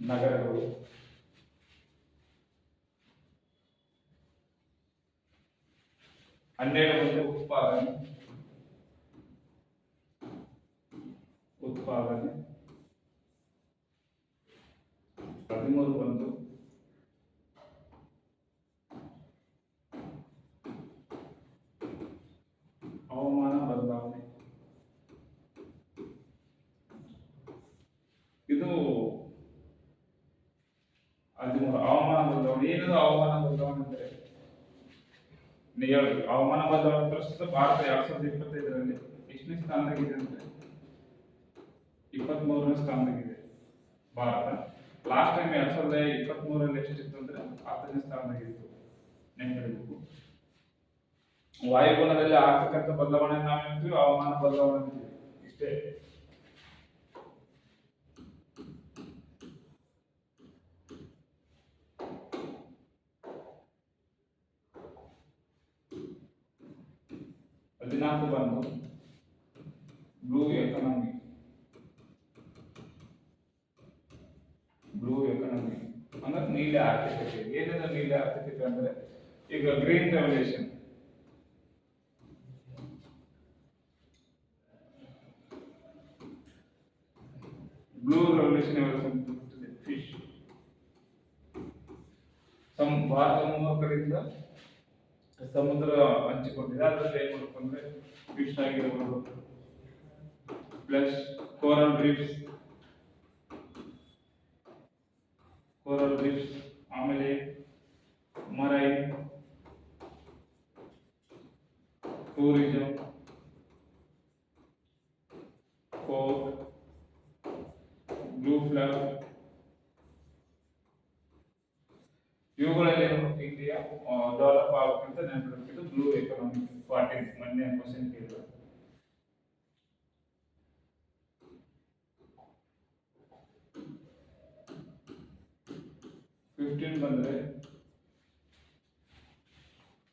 ನಗರಗಳು ಹನ್ನೆರಡು ಬಂದು ಉತ್ಪಾದನೆ 13 ಬಂದು ಹವಾಮಾನ ಬದಲಾವಣೆ. ಇದು 13 ಹವಾಮಾನ ಬದಲಾವಣೆ. ಏನದು ಹವಾಮಾನ ಬದಲಾವಣೆ ಅಂದ್ರೆ ಹವಾಮಾನ ಬದಲಾವಣೆ ಪ್ರಸ್ತುತ ಭಾರತ 2025ರಲ್ಲಿ ಎಷ್ಟನೇ ಸ್ಥಾನದಾಗಿದೆ ಅಂದ್ರೆ 23ನೇ ಸ್ಥಾನದಾಗಿದೆ ಭಾರತ. ಲಾಸ್ಟ್ ಟೈಮ್ 2023ರಲ್ಲಿ ಎಷ್ಟಿತ್ತು ಅಂದ್ರೆ 10ನೇ ಸ್ಥಾನದಾಗಿತ್ತು. ನೆನಪಿಡಬೇಕು. ವಾಯುಗುಣದಲ್ಲಿ ಆಗ್ತಕ್ಕಂಥ ಬದಲಾವಣೆ ನಾವು ಹೇಳ್ತೀವಿ, ಹವಾಮಾನ ಬದಲಾವಣೆ ಅಂತೀವಿ. ಇಷ್ಟೇ. ಹದಿನಾಲ್ಕು ಬಂದು ಬ್ಲೂ ಎಕಾನಮಿ. ಅಂದ್ರೆ ನೀಲಿ ಆರ್ಥಿಕತೆ. ಏನಿದೆ ನೀಲಿ ಆರ್ಥಿಕತೆ ಅಂದ್ರೆ ಈಗ green revolution, blue revolution fish. Bharat 3 ಕಡೆಯಿಂದ ಸಮುದ್ರ ಹಂಚಿಕೊಂಡಿದೆ. ಅದರಲ್ಲಿ ಏನ್ ಮಾಡ್ಕೊಂಡ್ರೆ ಫಿಶ್ ಆಗಿರ್ಬೋದು, ಪ್ಲಸ್ ಕೋರಲ್ ರೀಫ್ಸ್, ಆಮೇಲೆ marine, tourism, port, blue flag. ಇವುಗಳಲ್ಲಿ ಇಂಡಿಯಾ ಡೆವಲಪ್ ಆಗಬೇಕಂತ ನೆನಪಿಡಬೇಕು. ಬ್ಲೂ ಎಕಾನಮಿ 14 ಮೊನ್ನೆ ಕ್ವಶನ್ ಕೇಳಿದ್ರು. 15 ಬಂದ್ರೆ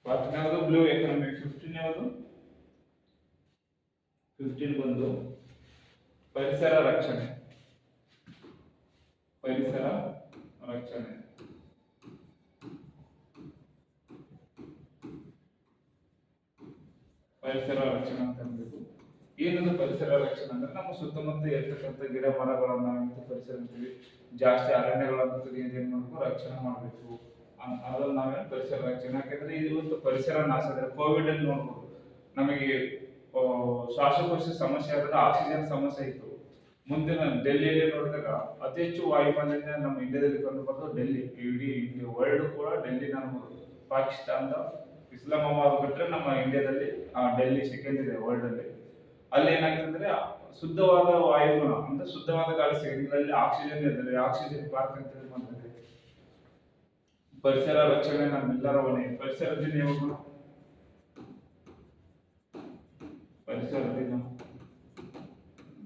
ಫಸ್ಟ್ ಯಾವುದು ಬ್ಲೂ ಎಕಾನಮಿ. 15 ಯಾವುದು? 15 ಬಂದು ಪರಿಸರ ರಕ್ಷಣೆ. ಪರಿಸರ ರಕ್ಷಣೆ ಅಂತ ಅನ್ಬೇಕು. ಏನದು ಪರಿಸರ ರಕ್ಷಣೆ ಅಂದ್ರೆ ನಮ್ಮ ಸುತ್ತಮುತ್ತ ಇರ್ತಕ್ಕಂಥ ಗಿಡ ಮರಗಳನ್ನ ಪರಿಸರ ಅಂತೀವಿ. ಜಾಸ್ತಿ ಅರಣ್ಯಗಳನ್ನು ತೆಗೆದು ಏನ್ ಮಾಡಬೇಕು, ರಕ್ಷಣೆ ಮಾಡಬೇಕು. ಅದನ್ನ ನಾವೇ ಪರಿಸರ ರಕ್ಷಣೆ. ಯಾಕಂದ್ರೆ ಇವತ್ತು ಪರಿಸರ ನಾಶ ಆದ್ರೆ ಕೋವಿಡ್ ಅಲ್ಲಿ ನೋಡ್ಬೋದು, ನಮಗೆ ಶ್ವಾಸಕೋಶ ಸಮಸ್ಯೆ ಆದಾಗ ಆಕ್ಸಿಜನ್ ಸಮಸ್ಯೆ ಇತ್ತು. ಮುಂದಿನ ಡೆಲ್ಲಿಯಲ್ಲಿ ನೋಡಿದಾಗ ಅತಿ ಹೆಚ್ಚು ವಾಯು ಮಾಲಿನ್ಯ ನಮ್ಮ ಇಂಡಿಯಾದಲ್ಲಿ ಕಂಡು ಬರೋದು ಡೆಲ್ಲಿ. ಇಡೀ ವರ್ಲ್ಡ್ ಕೂಡ ಡೆಲ್ಲಿ ಅನ್ಬೋದು. ಪಾಕಿಸ್ತಾನದ ಇಸ್ಲಾಮಾಬಾದ್ ಬಿಟ್ಟರೆ ನಮ್ಮ ಇಂಡಿಯಾದಲ್ಲಿ ಡೆಲ್ಲಿ ಸೆಕೆಂಡ್ ಇದೆ ವರ್ಲ್ಡ್ ಅಲ್ಲಿ. ಅಲ್ಲಿ ಏನಾಗ್ತಂದ್ರೆ ಶುದ್ಧವಾದ ವಾಯುಗುಣ ಅಂದ್ರೆ ಶುದ್ಧವಾದ ಗಾಳಿ ಸಿಗೋದಿಲ್ಲ. ಅಲ್ಲಿ ಆಕ್ಸಿಜನ್ ಇರ್ತದೆ, ಆಕ್ಸಿಜನ್ ಪಾರ್ಕ್ ಅಂತ ಹೇಳಿ ಮಾಡ್ತಾರೆ. ಪರಿಸರ ರಕ್ಷಣೆ ನಮ್ಮೆಲ್ಲರ ಹೊಣೆ. ಪರಿಸರ ದಿನ ಯಾವಾಗ? ಪರಿಸರ ದಿನ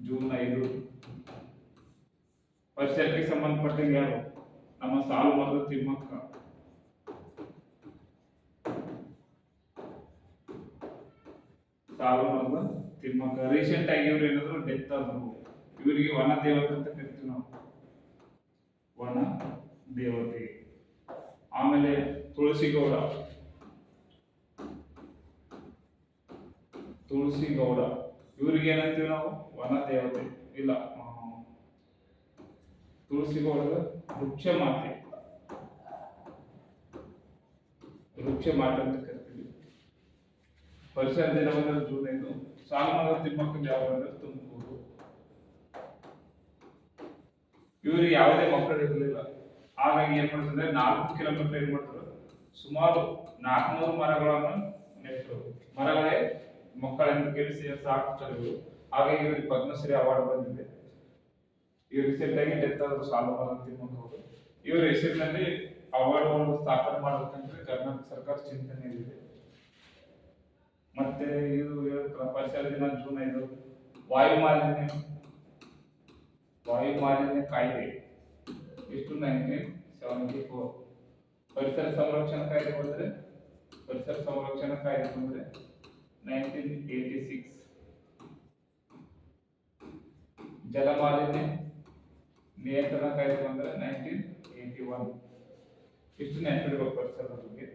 ಜೂನ್ 5. ಪರಿಸರಕ್ಕೆ ಸಂಬಂಧಪಟ್ಟಂಗೆ ಯಾರು? ನಮ್ಮ ಸಾಲು ಮರದ ತಿಮ್ಮಕ್ಕ. ಸಾಲು ಮರದ ತಿಮ್ಮಕ್ಕ ರೀಸೆಂಟ್ ಆಗಿ ಇವ್ರು ಏನಾದ್ರು ಡೆತ್ ಆದ್ರು. ಇವರಿಗೆ ವನ ದೇವತೆ ಅಂತ ಕರಿತೀವಿ ನಾವು, ವನ ದೇವತೆ. ಆಮೇಲೆ ತುಳಸಿಗೌಡ ಇವರಿಗೆ ಏನಂತೀವಿ ನಾವು? ವನ ದೇವತೆ. ಇಲ್ಲ, ತುಳಸಿಗೌಡದ ವೃಕ್ಷ ಮಾತೆ ಅಂತ ಕರಿತೀವಿ. ಪರಿಸರ ದಿನ ಬಂದ್ರೆ ಜೂನ್ 5. ಸಾಲುಮರದ ತಿಮ್ಮಕ್ಕನ ಯಾವ ಅಂದ್ರೆ ತುಮಕೂರು. ಇವರಿಗೆ ಯಾವುದೇ ಮಕ್ಕಳು ಇರಲಿಲ್ಲ. ಹಾಗಾಗಿ ಏನ್ ಮಾಡ್ತಾರೆ, 4 ಕಿಲೋಮೀಟರ್ ಏನ್ ಮಾಡ್ತಾರೆ, ಸುಮಾರು 400 ಮರಗಳನ್ನು ನೆಟ್ಟರು. ಮರಗಳೇ ಮಕ್ಕಳೆಂದು ಕೇಳಿಸಿ ಸಾಕ್ತಾರೆ ಇವರು. ಹಾಗಾಗಿ ಇವರಿಗೆ ಪದ್ಮಶ್ರೀ ಅವಾರ್ಡ್ ಬಂದಿದೆ. ಈ ರೀಸೆಂಟ್ ಆಗಿ ಡೆತ್ ಆದ್ರು ಸಾಲುಮರ ತಿಮ್ಮಕ್ಕ ಅವರು. ಇವರ ಹೆಸರಿನಲ್ಲಿ ಅವಾರ್ಡ್ಗಳನ್ನು ಸ್ಥಾಪನೆ ಮಾಡಬೇಕಂದ್ರೆ ಕರ್ನಾಟಕ ಸರ್ಕಾರ ಚಿಂತನೆಯಲ್ಲಿದೆ. ಮತ್ತೆ ಇದು ಪರಿಸರ ದಿನ ಜೂನ್ 5. ವಾಯು ಮಾಲಿನ್ಯ ಕಾಯ್ದೆ ಎಷ್ಟು 1974. ಪರಿಸರ ಸಂರಕ್ಷಣಾ ಕಾಯ್ದೆ ಬಂದ್ರೆ 1986. ಜಲಮಾಲಿನ್ಯ ನಿಯಂತ್ರಣ ಕಾಯ್ದೆ ಬಂದ್ರೆ 1981. ಇಷ್ಟು ನೆನಪಿಡಬೇಕು ಪರಿಸರದ ಬಗ್ಗೆ.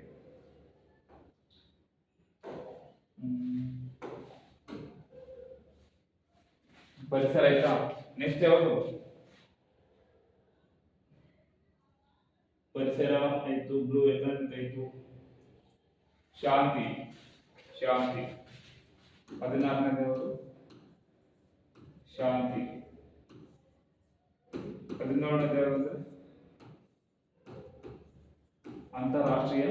ಪರಿಸರ ಆಯ್ತಾ. ನೆಕ್ಸ್ಟ್ ಯಾವುದು? ಪರಿಸರ ಆಯ್ತು, ಬ್ಲೂ ಎಕನಾಮಿಕ್ ಆಯ್ತು, ಶಾಂತಿ 14ನೇದು ಶಾಂತಿ. 17ನೇದು ಅಂದ್ರೆ ಅಂತಾರಾಷ್ಟ್ರೀಯ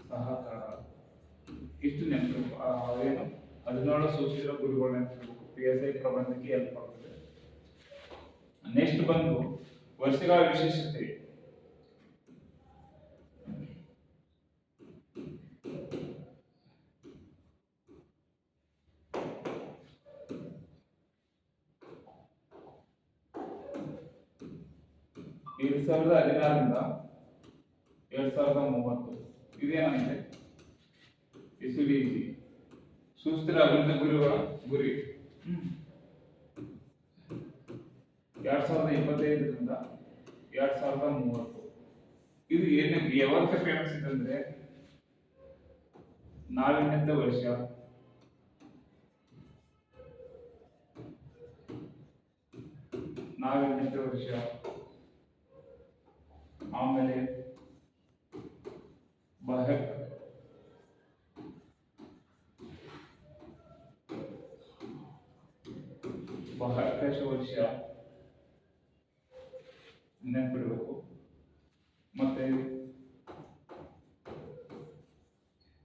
ಸಹಕಾರ. ಇಷ್ಟು ನೆನಪಿರಬೇಕು. ಅವೇನು 17 ಸೂಚಿಸಿದ ಗುರಿಗಳು ನೆನಪಿರಬೇಕು. PSI ಪ್ರಬಂಧಕ್ಕೆ ಹೆಲ್ಪ್ ಆಗ್ತದೆ. ನೆಕ್ಸ್ಟ್ ಬಂದು ವರ್ಷಗಳ ವಿಶೇಷತೆ. ಎರಡು 2016ರಿಂದ 2030 ಇದೇನಂದ್ರೆ SDG ಸುಸ್ಥಿರ ಅಭಿವೃದ್ಧಿ ಗುರಿಗಳ ಗುರಿ 2025ರಿಂದ 2030. ಇದು ಏನಕ್ಕೆ ಯಾವಾಗ ಫೇಮಸ್ ಇದೆ ಅಂದ್ರೆ ನಾವೀನ್ಯತೆ ವರ್ಷ, ಆಮೇಲೆ ಬಾಹ್ಯಾಕಾಶ ವರ್ಷ ನೆನಪಿಡಬೇಕು. ಮತ್ತೆ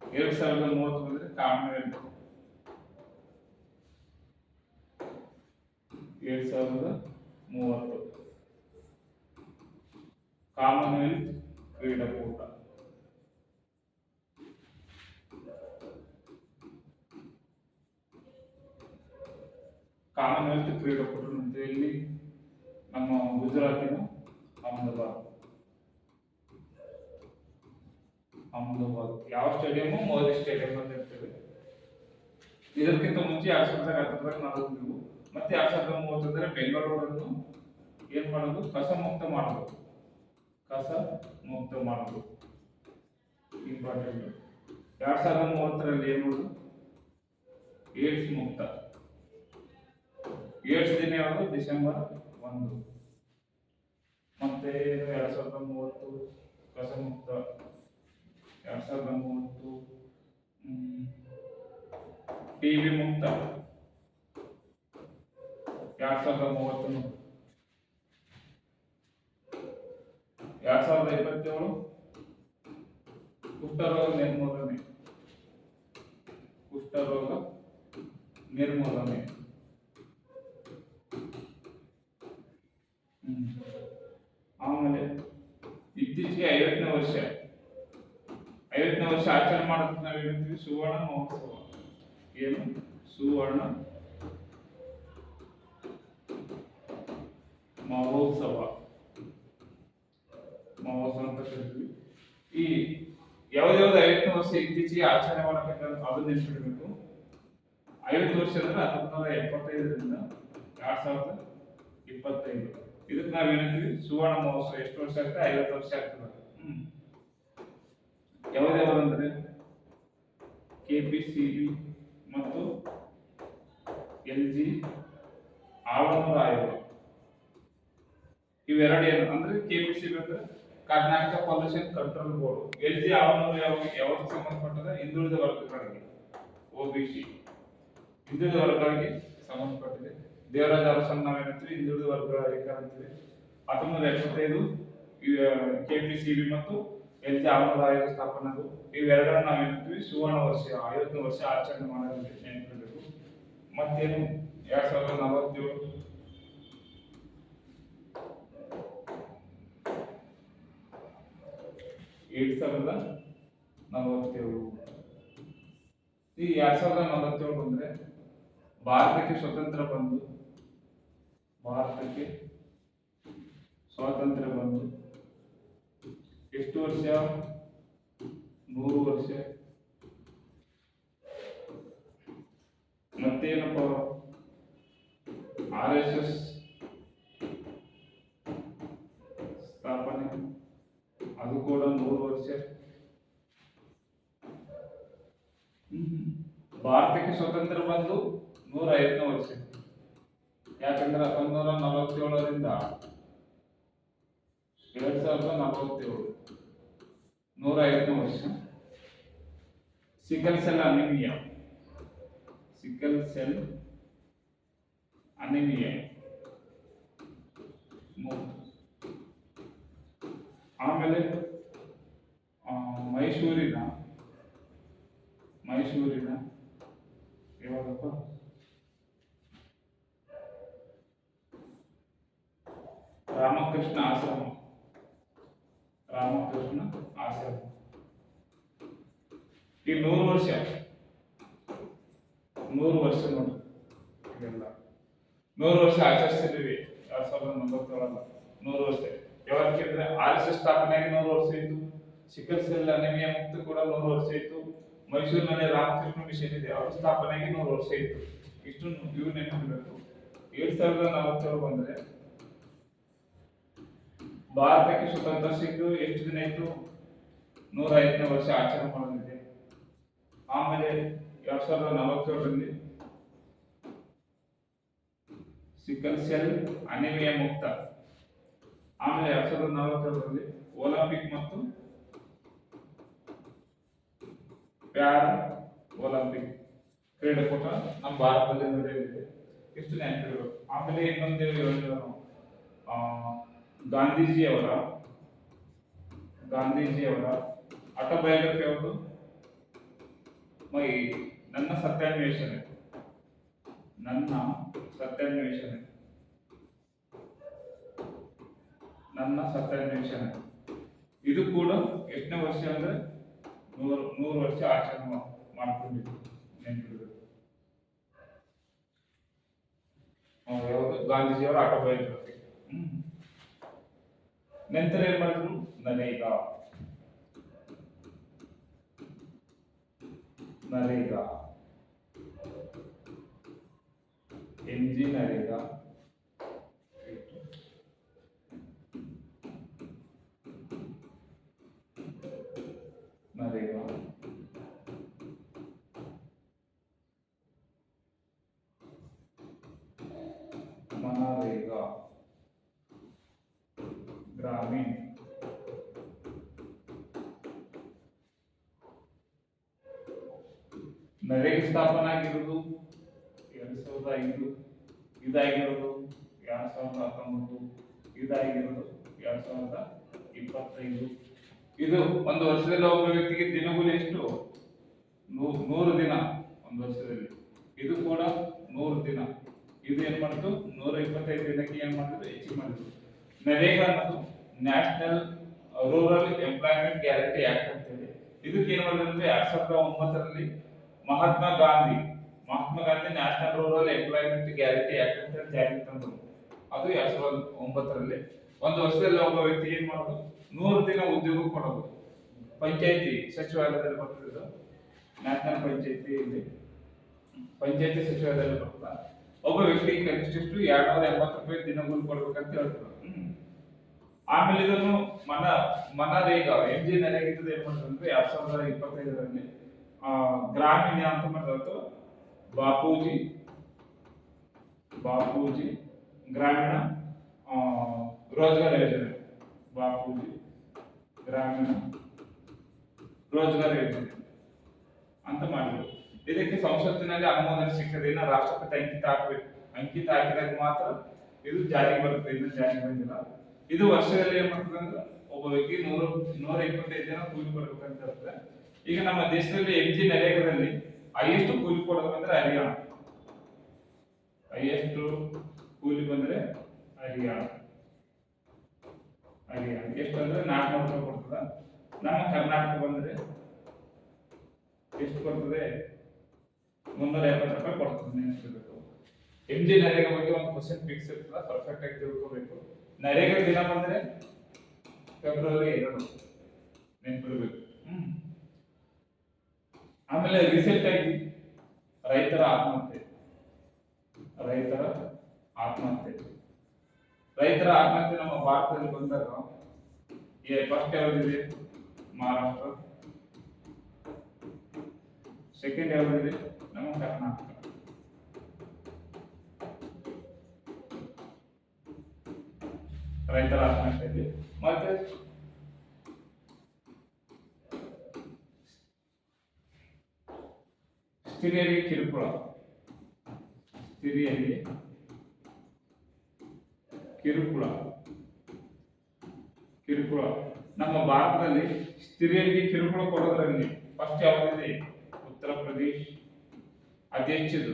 2030 ಅಂದ್ರೆ ಕಾಮನ್ವೆಲ್ತ್. 2030 ಕಾಮನ್ವೆಲ್ತ್ ಕ್ರೀಡಾಕೂಟ. ಕಾಮನ್ವೆಲ್ತ್ ಕ್ರೀಡಾಕೂಟ ಎಲ್ಲಿ? ನಮ್ಮ ಗುಜರಾತಿನ ಅಹಮದಾಬಾದ್. ಯಾವ ಸ್ಟೇಡಿಯಂ? ಮೋದಿ ಸ್ಟೇಡಿಯಂ ಅಂತ ಇರ್ತದೆ. ಇದಕ್ಕಿಂತ ಮುಂಚೆ 2016 ನಾವು ಹೋಗಿದ್ವು. ಮತ್ತೆ 2030 ಬೆಂಗಳೂರನ್ನು ಏನ್ ಮಾಡೋದು? ಕಸ ಮುಕ್ತ ಮಾಡೋದು. ಇಂಪಾರ್ಟೆಂಟ್. 2030ರಲ್ಲಿ ಏನು ಮಾಡೋದು? ಏಡ್ಸ್ ಮುಕ್ತ. ಏಡ್ಸ್ ದಿನ ಯಾವುದು? ಡಿಸೆಂಬರ್ 1. ಮತ್ತೆ 2030 ಕಸ ಮುಕ್ತ. 2030 ಟಿವಿ ಮುಕ್ತ. 2030. 2027 ಕುಷ್ಠರೋಗ ನಿರ್ಮೂಲನೆ. ಆಮೇಲೆ ಇತ್ತೀಚೆಗೆ 50ನೇ ವರ್ಷ ಆಚರಣೆ ಮಾಡೋದಕ್ಕೆ ನಾವು ಹೇಳ್ತೀವಿ ಸುವರ್ಣ ಮಹೋತ್ಸವ. ಏನು? ಸುವರ್ಣ ಮಹೋತ್ಸವ ಅಂತ ಕರಿತೀವಿ. ಈ ಯಾವ್ದಾವ್ದು 50ನೇ ವರ್ಷ ಇತ್ತೀಚೆಗೆ ಆಚರಣೆ ಮಾಡಬೇಕಂತ ಅದು ನೆನಪಿಡಬೇಕು. 50 ವರ್ಷ ಅಂದ್ರೆ 1975ರಿಂದ 2025. ಇದಕ್ಕೆ ನಾವ್ ಏನಂತೀವಿ? ಸುವರ್ಣ ಮಹೋತ್ಸವ. ಎಷ್ಟು ವರ್ಷ ಆಗ್ತದೆ? 50 ವರ್ಷ ಆಗ್ತದೆ. ಯಾವ್ದಂದ್ರೆ KPCB ಮತ್ತು LG ಆವರಣದ ಆಯೋಗ. ಇವೆರಡು ಏನು ಅಂದ್ರೆ KPCB ಅಂದ್ರೆ Karnataka pollution control board. LG ಆವರಣದ ಯಾವಾಗ ಸಂಬಂಧಪಟ್ಟದ? ಹಿಂದುಳಿದ ವರ್ಗಗಳಿಗೆ, OBC ಹಿಂದುಳಿದ ವರ್ಗಗಳಿಗೆ ಸಂಬಂಧಪಟ್ಟಿದೆ. ದೇವರಾಜ ಅರಸನ್ನ ನಾವೇನಂತೀವಿ? ಹಿಂದುಳಿದ ವರ್ಗಗಳ ಅಧಿಕಾರ ಅಂತೀವಿ. 1975 KPCB ಮತ್ತು LG ಆವರಣದ ಆಯೋಗ ಸ್ಥಾಪನದು. ಇವೆರಡನ್ನು ನಾವೇನಂತೀವಿ? ಸುವರ್ಣ ವರ್ಷ. 50ನೇ ವರ್ಷ ಆಚರಣೆ ಮಾಡೋದಕ್ಕೆ ನೆನಪಿಡಬೇಕು. ಮತ್ತೇನು 2047 2047 ಈ 2047 ಬಂದ್ರೆ ಭಾರತಕ್ಕೆ ಸ್ವತಂತ್ರ ಬಂದು ಎಷ್ಟು ವರ್ಷ? 100 ವರ್ಷ. ಮತ್ತೇನಪ್ಪ RSS ಸ್ಥಾಪನೆ, ಅದು ಕೂಡ 100 ವರ್ಷ. ಭಾರತಕ್ಕೆ ಸ್ವತಂತ್ರ ಬಂದು 105ನೇ ವರ್ಷ. ಯಾಕಂದ್ರೆ 1947ರಿಂದ 2047 105ನೇ ವರ್ಷ. ಸಿಕಲ್ ಸೆಲ್ ಅನಿಮಿಯಾ ಆಮೇಲೆ ಮೈಸೂರಿನ ಯಾವಾಗಪ್ಪ ರಾಮಕೃಷ್ಣ ಆಶ್ರಮ ಈ 100 ವರ್ಷ ನೋಡಿ. ಇದೆಲ್ಲ 100 ವರ್ಷ ಆಚರಿಸ್ತಿದ್ದೀವಿ. 2047 100 ವರ್ಷ. ಯಾವತ್ತಕ್ಕೆ ಅಂದ್ರೆ RSS ಸ್ಥಾಪನೆಯಾಗಿ 100 ವರ್ಷ ಇತ್ತು. ಸಿಕಲ್ ಸೆಲ್ ಅನಿಮಿಯಾ ಮುಕ್ತ ಕೂಡ 100 ವರ್ಷ ಇತ್ತು. ಮೈಸೂರಿನಲ್ಲಿ ರಾಮಕೃಷ್ಣ ಮಿಷನ್ ಇದೆ, ಅವ್ರ ಸ್ಥಾಪನೆಯಾಗಿ 100 ವರ್ಷ ಇತ್ತು. ಇಷ್ಟು ಇವು ನೆನಪಿರಬೇಕು. 2047 ಬಂದ್ರೆ ಭಾರತಕ್ಕೆ ಸ್ವತಂತ್ರ ಸಿಕ್ಕು ಎಷ್ಟು ದಿನ ಇತ್ತು? 105ನೇ ವರ್ಷ ಆಚರಣೆ ಮಾಡಲಿದೆ. ಆಮೇಲೆ 2047ರಲ್ಲಿ ಸಿಕಲ್ ಸೆಲ್ ಅನಿಮಿಯಾ ಮುಕ್ತ. ಆಮೇಲೆ 2047ರಲ್ಲಿ ಒಲಿಂಪಿಕ್ ಮತ್ತು ಪ್ಯಾರಾ ಒಲಿಂಪಿಕ್ ಕ್ರೀಡಾಕೂಟ ನಮ್ಮ ಭಾರತದಲ್ಲಿ ನಡೆಯಲಿದೆ. ಇಷ್ಟು ನೆನಪಿರಬೇಕು. ಆಮೇಲೆ ಇನ್ನೊಂದು ಗಾಂಧೀಜಿಯವರ ಆಟೋಬಯೋಗ್ರಫಿ ಯಾವುದು? ನನ್ನ ಸತ್ಯಾನ್ವೇಷಣೆ. ಇದು ಕೂಡ ಎಷ್ಟನೇ ವರ್ಷ ಅಂದ್ರೆ 100 ವರ್ಷ ಆಚರಣೆ ಮಾಡ್ಕೊಂಡಿದ್ದು ನೆನಪಿರಬೇಕು. ಯಾವುದು? ಗಾಂಧೀಜಿಯವರ ಆಟೋಬಯೋಗ್ರಫಿ. ನಂತರ ಏನ್ ಮಾಡಿದ್ರು? ನರೇಗಾ MG ನರೇಗಾ. ಮನರೇಗಾ ಗ್ರಾಮೀಣ. ನರೇಗಾ ಸ್ಥಾಪನೆ ಆಗಿರೋದು 2005, ಇದಾಗಿರೋದು 2019, ಇದಾಗಿರೋದು 2025. ಇದು ಒಂದು ವರ್ಷದಲ್ಲಿ ಒಬ್ಬ ವ್ಯಕ್ತಿಗೆ ದಿನಗೂಲಿ ಎಷ್ಟು? 100 ದಿನ ಒಂದು ವರ್ಷದಲ್ಲಿ. ಇದು ಕೂಡ 100 ದಿನ. ಇದು ಏನ್ ಮಾಡಿತು? 125 ದಿನಕ್ಕೆ ಏನ್ ಮಾಡಿದ್ರು? ಹೆಚ್ಚಿಗೆ ಮಾಡಿದ್ರು. ನರೇಗಾ ಅನ್ನೋದು national rural employment guarantee act ಅಂತ ಹೇಳಿ. ಇದಕ್ಕೆ ಏನ್ ಮಾಡಿದ್ರು ಅಂದ್ರೆ 2009ರಲ್ಲಿ Mahatma Gandhi national rural employment guarantee act ಅಂತ ಜಾರಿಗೆ ತಂದರು. ಅದು 2009ರಲ್ಲಿ. ಒಂದು ವರ್ಷದಲ್ಲಿ ಒಬ್ಬ ವ್ಯಕ್ತಿ ಏನ್ ಮಾಡೋದು? 100 ದಿನ ಉದ್ಯೋಗ ಕೊಡೋದು. ಪಂಚಾಯತಿ ಸಚಿವಾಲಯದಲ್ಲಿ ಬರ್ತದೆ. ನ್ಯಾಷನಲ್ ಪಂಚಾಯತಿ ಸಚಿವಾಲಯದಲ್ಲಿ ಬರ್ತದೆ. ಒಬ್ಬ ವ್ಯಕ್ತಿಗೆ ಕನಿಷ್ಠ 280 ರೂಪಾಯಿ ದಿನಗೂಲಿ ಕೊಡ್ಬೇಕಂತ ಹೇಳ್ತಾರೆ. ಆಮೇಲೆ ಇದನ್ನು ಮನರೇಗಾ MG ನರೇಗಾ ಇದ್ದದ್ದು ಏನ್ ಮಾಡಿದ್ರೆ 2025ರಲ್ಲಿ ಗ್ರಾಮೀಣ ಅಂತ ಮಾಡಿದ್ರು. ಬಾಪೂಜಿ ಗ್ರಾಮೀಣ ರೋಜ್ಗಾರ್ ಯೋಜನೆ. ಅಂತ ಮಾಡಿದ್ರು. ಇದಕ್ಕೆ ಸಂಸತ್ತಿನಲ್ಲಿ ಅನುಮೋದನೆ ಸಿಕ್ಕದೆ. ರಾಷ್ಟ್ರಪತಿ ಅಂಕಿತ ಹಾಕಿದಾಗ ಮಾತ್ರ ಇದು ಜಾರಿಗೆ ಬರುತ್ತೆ. ಇನ್ನು ಜಾರಿಗೆ ಬಂದಿಲ್ಲ. ಇದು ವರ್ಷದಲ್ಲಿ ಏನ್ ಮಾಡ್ತದೆ ಅಂದ್ರೆ ಒಬ್ಬ ವ್ಯಕ್ತಿ 125 ದಿನ ಕೂಲಿ ಕೊಡ್ಬೇಕಂತ ಇರುತ್ತೆ. ಈಗ ನಮ್ಮ ದೇಶದಲ್ಲಿ MG ನರೇಗಾದಲ್ಲಿ ಹೈಯೆಸ್ಟ್ ಕೂಲಿ ಕೊಡೋದು ಅಂದ್ರೆ ಹರಿಯಾಣ. ಹೈಯೆಸ್ಟ್ ಕೂಲಿ ಬಂದ್ರೆ ಹರಿಯಾಣ. ಎಷ್ಟು ಅಂದ್ರೆ 400 ರೂಪಾಯಿ ಕೊಡ್ತದ. ನಮ್ಮ ಕರ್ನಾಟಕ ಬಂದ್ರೆ ಎಷ್ಟು ಬರ್ತದೆ? 370 ರೂಪಾಯಿ ಕೊಡ್ತದೆ. ನೆನಪಿರಬೇಕು. MG ನರೇಗಾ ಬಗ್ಗೆ ಒಂದು ಕ್ವಶನ್ ಫಿಕ್ಸ್ ಇರ್ತದ, ಪರ್ಫೆಕ್ಟ್ ಆಗಿ ತಿಳ್ಕೋಬೇಕು. ನರೇಗಾ ದಿನ ಬಂದ್ರೆ ಫೆಬ್ರವರಿ 2, ನೆನಪಿರಬೇಕು. ಆಮೇಲೆ ರೀಸೆಂಟ್ ಆಗಿ ರೈತರ ಆತ್ಮಹತ್ಯೆ. ರೈತರ ಆತ್ಮಹತ್ಯೆ ನಮ್ಮ ಭಾರತದಲ್ಲಿ ಬಂದಾಗ ಫಸ್ಟ್ ಯಾವ್ದಿದೆ? ಮಹಾರಾಷ್ಟ್ರ. ಸೆಕೆಂಡ್ ಯಾವ್ದಿದೆ? ನಮ್ಮ ಕರ್ನಾಟಕ. ರೈತರ ಆತ್ಮಹತ್ಯೆ ಇದೆ. ಮತ್ತೆ ಸ್ತ್ರೀಯರಿಗೆ ಕಿರುಕುಳ ನಮ್ಮ ಭಾರತದಲ್ಲಿ ಸ್ತ್ರೀಯರಿಗೆ ಕಿರುಕುಳ ಕೊಡೋದ್ರಲ್ಲಿ ಫಸ್ಟ್ ಯಾವ್ದಿದೆ? ಉತ್ತರ ಪ್ರದೇಶ್. ಅತಿ ಹೆಚ್ಚಿದು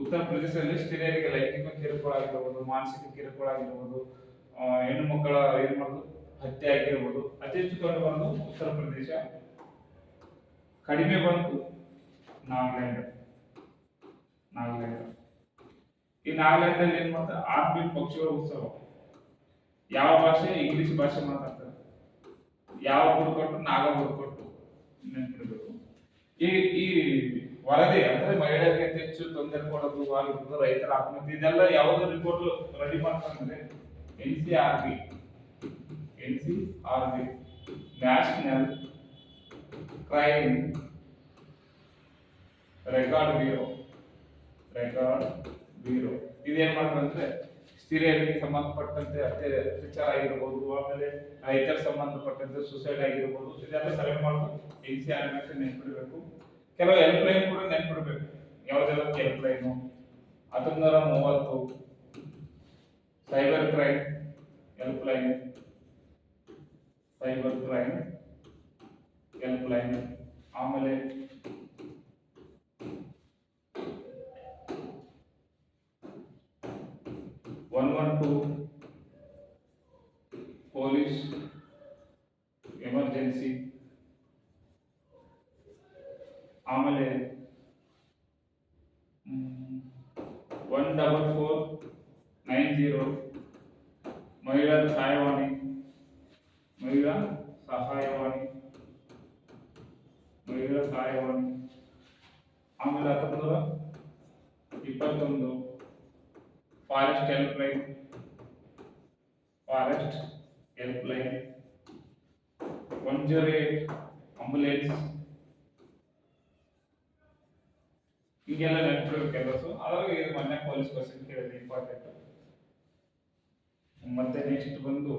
ಉತ್ತರ ಪ್ರದೇಶದಲ್ಲಿ ಸ್ತ್ರೀಯರಿಗೆ ಲೈಂಗಿಕ ಕಿರುಕುಳ ಆಗಿರ್ಬೋದು, ಮಾನಸಿಕ ಕಿರುಕುಳ ಆಗಿರ್ಬೋದು, ಹೆಣ್ಣು ಮಕ್ಕಳ ಏನ್ ಮಾಡೋದು ಹತ್ಯೆ ಆಗಿರ್ಬೋದು, ಅತಿ ಹೆಚ್ಚು ಕಂಡು ಬರೋದು ಉತ್ತರ ಪ್ರದೇಶ. ಕಡಿಮೆ ಬಂತು ನಾಗಾಲ್ಯಾಂಡ್. ಈ ನಾಗಾಲ್ಯಾಂಡ್ ಅಲ್ಲಿ ಏನ್ ಮಾಡ್ತಾರೆ? ಆರ್ಬಿಟ್ ಪಕ್ಷಿಗಳ ಉತ್ಸವ. ಯಾವ ಭಾಷೆ? ಇಂಗ್ಲಿಷ್ ಭಾಷೆ ಮಾತಾಡ್ತಾರೆ. ಯಾವ ಬುಡಕಟ್ಟು? ನಾಗಾ ಬುಡಕಟ್ಟು. ನೆನಪಿಡಬೇಕು. ಈ ವರದಿ ಅಂದ್ರೆ ಮಹಿಳೆಯರಿಗೆ ಅತಿ ಹೆಚ್ಚು ತೊಂದರೆ ಕೊಡೋದು ಆಗಿರ್ಬೋದು, ರೈತರ ಆತ್ಮಹತ್ಯೆ, ಇದೆಲ್ಲ ಯಾವ್ದು ರಿಪೋರ್ಟ್ ರೆಡಿ ಮಾಡ್ತಾರೆ? NCRB, national crime record bureau. ಇದೇನ್ ಮಾಡ್ತಾರೆ ಅಂದ್ರೆ ಸ್ತ್ರೀಯರಿಗೆ ಸಂಬಂಧಪಟ್ಟಂತೆ ಅತ್ಯಾಚಾರ ಆಗಿರ್ಬೋದು, ಆಮೇಲೆ ರೈತರ ಸಂಬಂಧಪಟ್ಟಂತೆ ಸುಸೈಡ್ ಆಗಿರ್ಬೋದು, ಇದೆಲ್ಲ ಸರ್ವೆ ಮಾಡೋದು NCRB ಅಂತ ನೆನ್ಪಿಡಬೇಕು. ಕೆಲವು ಹೆಲ್ಪ್ ಲೈನ್ ಕೂಡ ನೆನ್ಪಿಡ್ಬೇಕು. ಯಾವ್ದೆಲ್ಲ help line? 1930 cyber crime help line. ಆಮೇಲೆ 112 ಪೊಲೀಸ್ ಎಮರ್ಜೆನ್ಸಿ. ಆಮೇಲೆ 14490 ಮಹಿಳಾ ಸಹಾಯವಾಣಿ. ಆಮೇಲೆ 1921 ಫಾರೆಸ್ಟ್ ಹೆಲ್ಪ್ ಲೈನ್. 108 ಆಂಬುಲೆನ್ಸ್. ಹೀಗೆಲ್ಲ ನೆನಪಿಡಬೇಕು ಕೆಲಸ. ಅದ್ರಾಗ ಇದು ಮೊನ್ನೆ ಪೊಲೀಸ್ ಕ್ವಶನ್ ಕೇಳಿದ್ರೆ ಇಂಪಾರ್ಟೆಂಟ್. ಮತ್ತೆ ನೆಕ್ಸ್ಟ್ ಬಂದು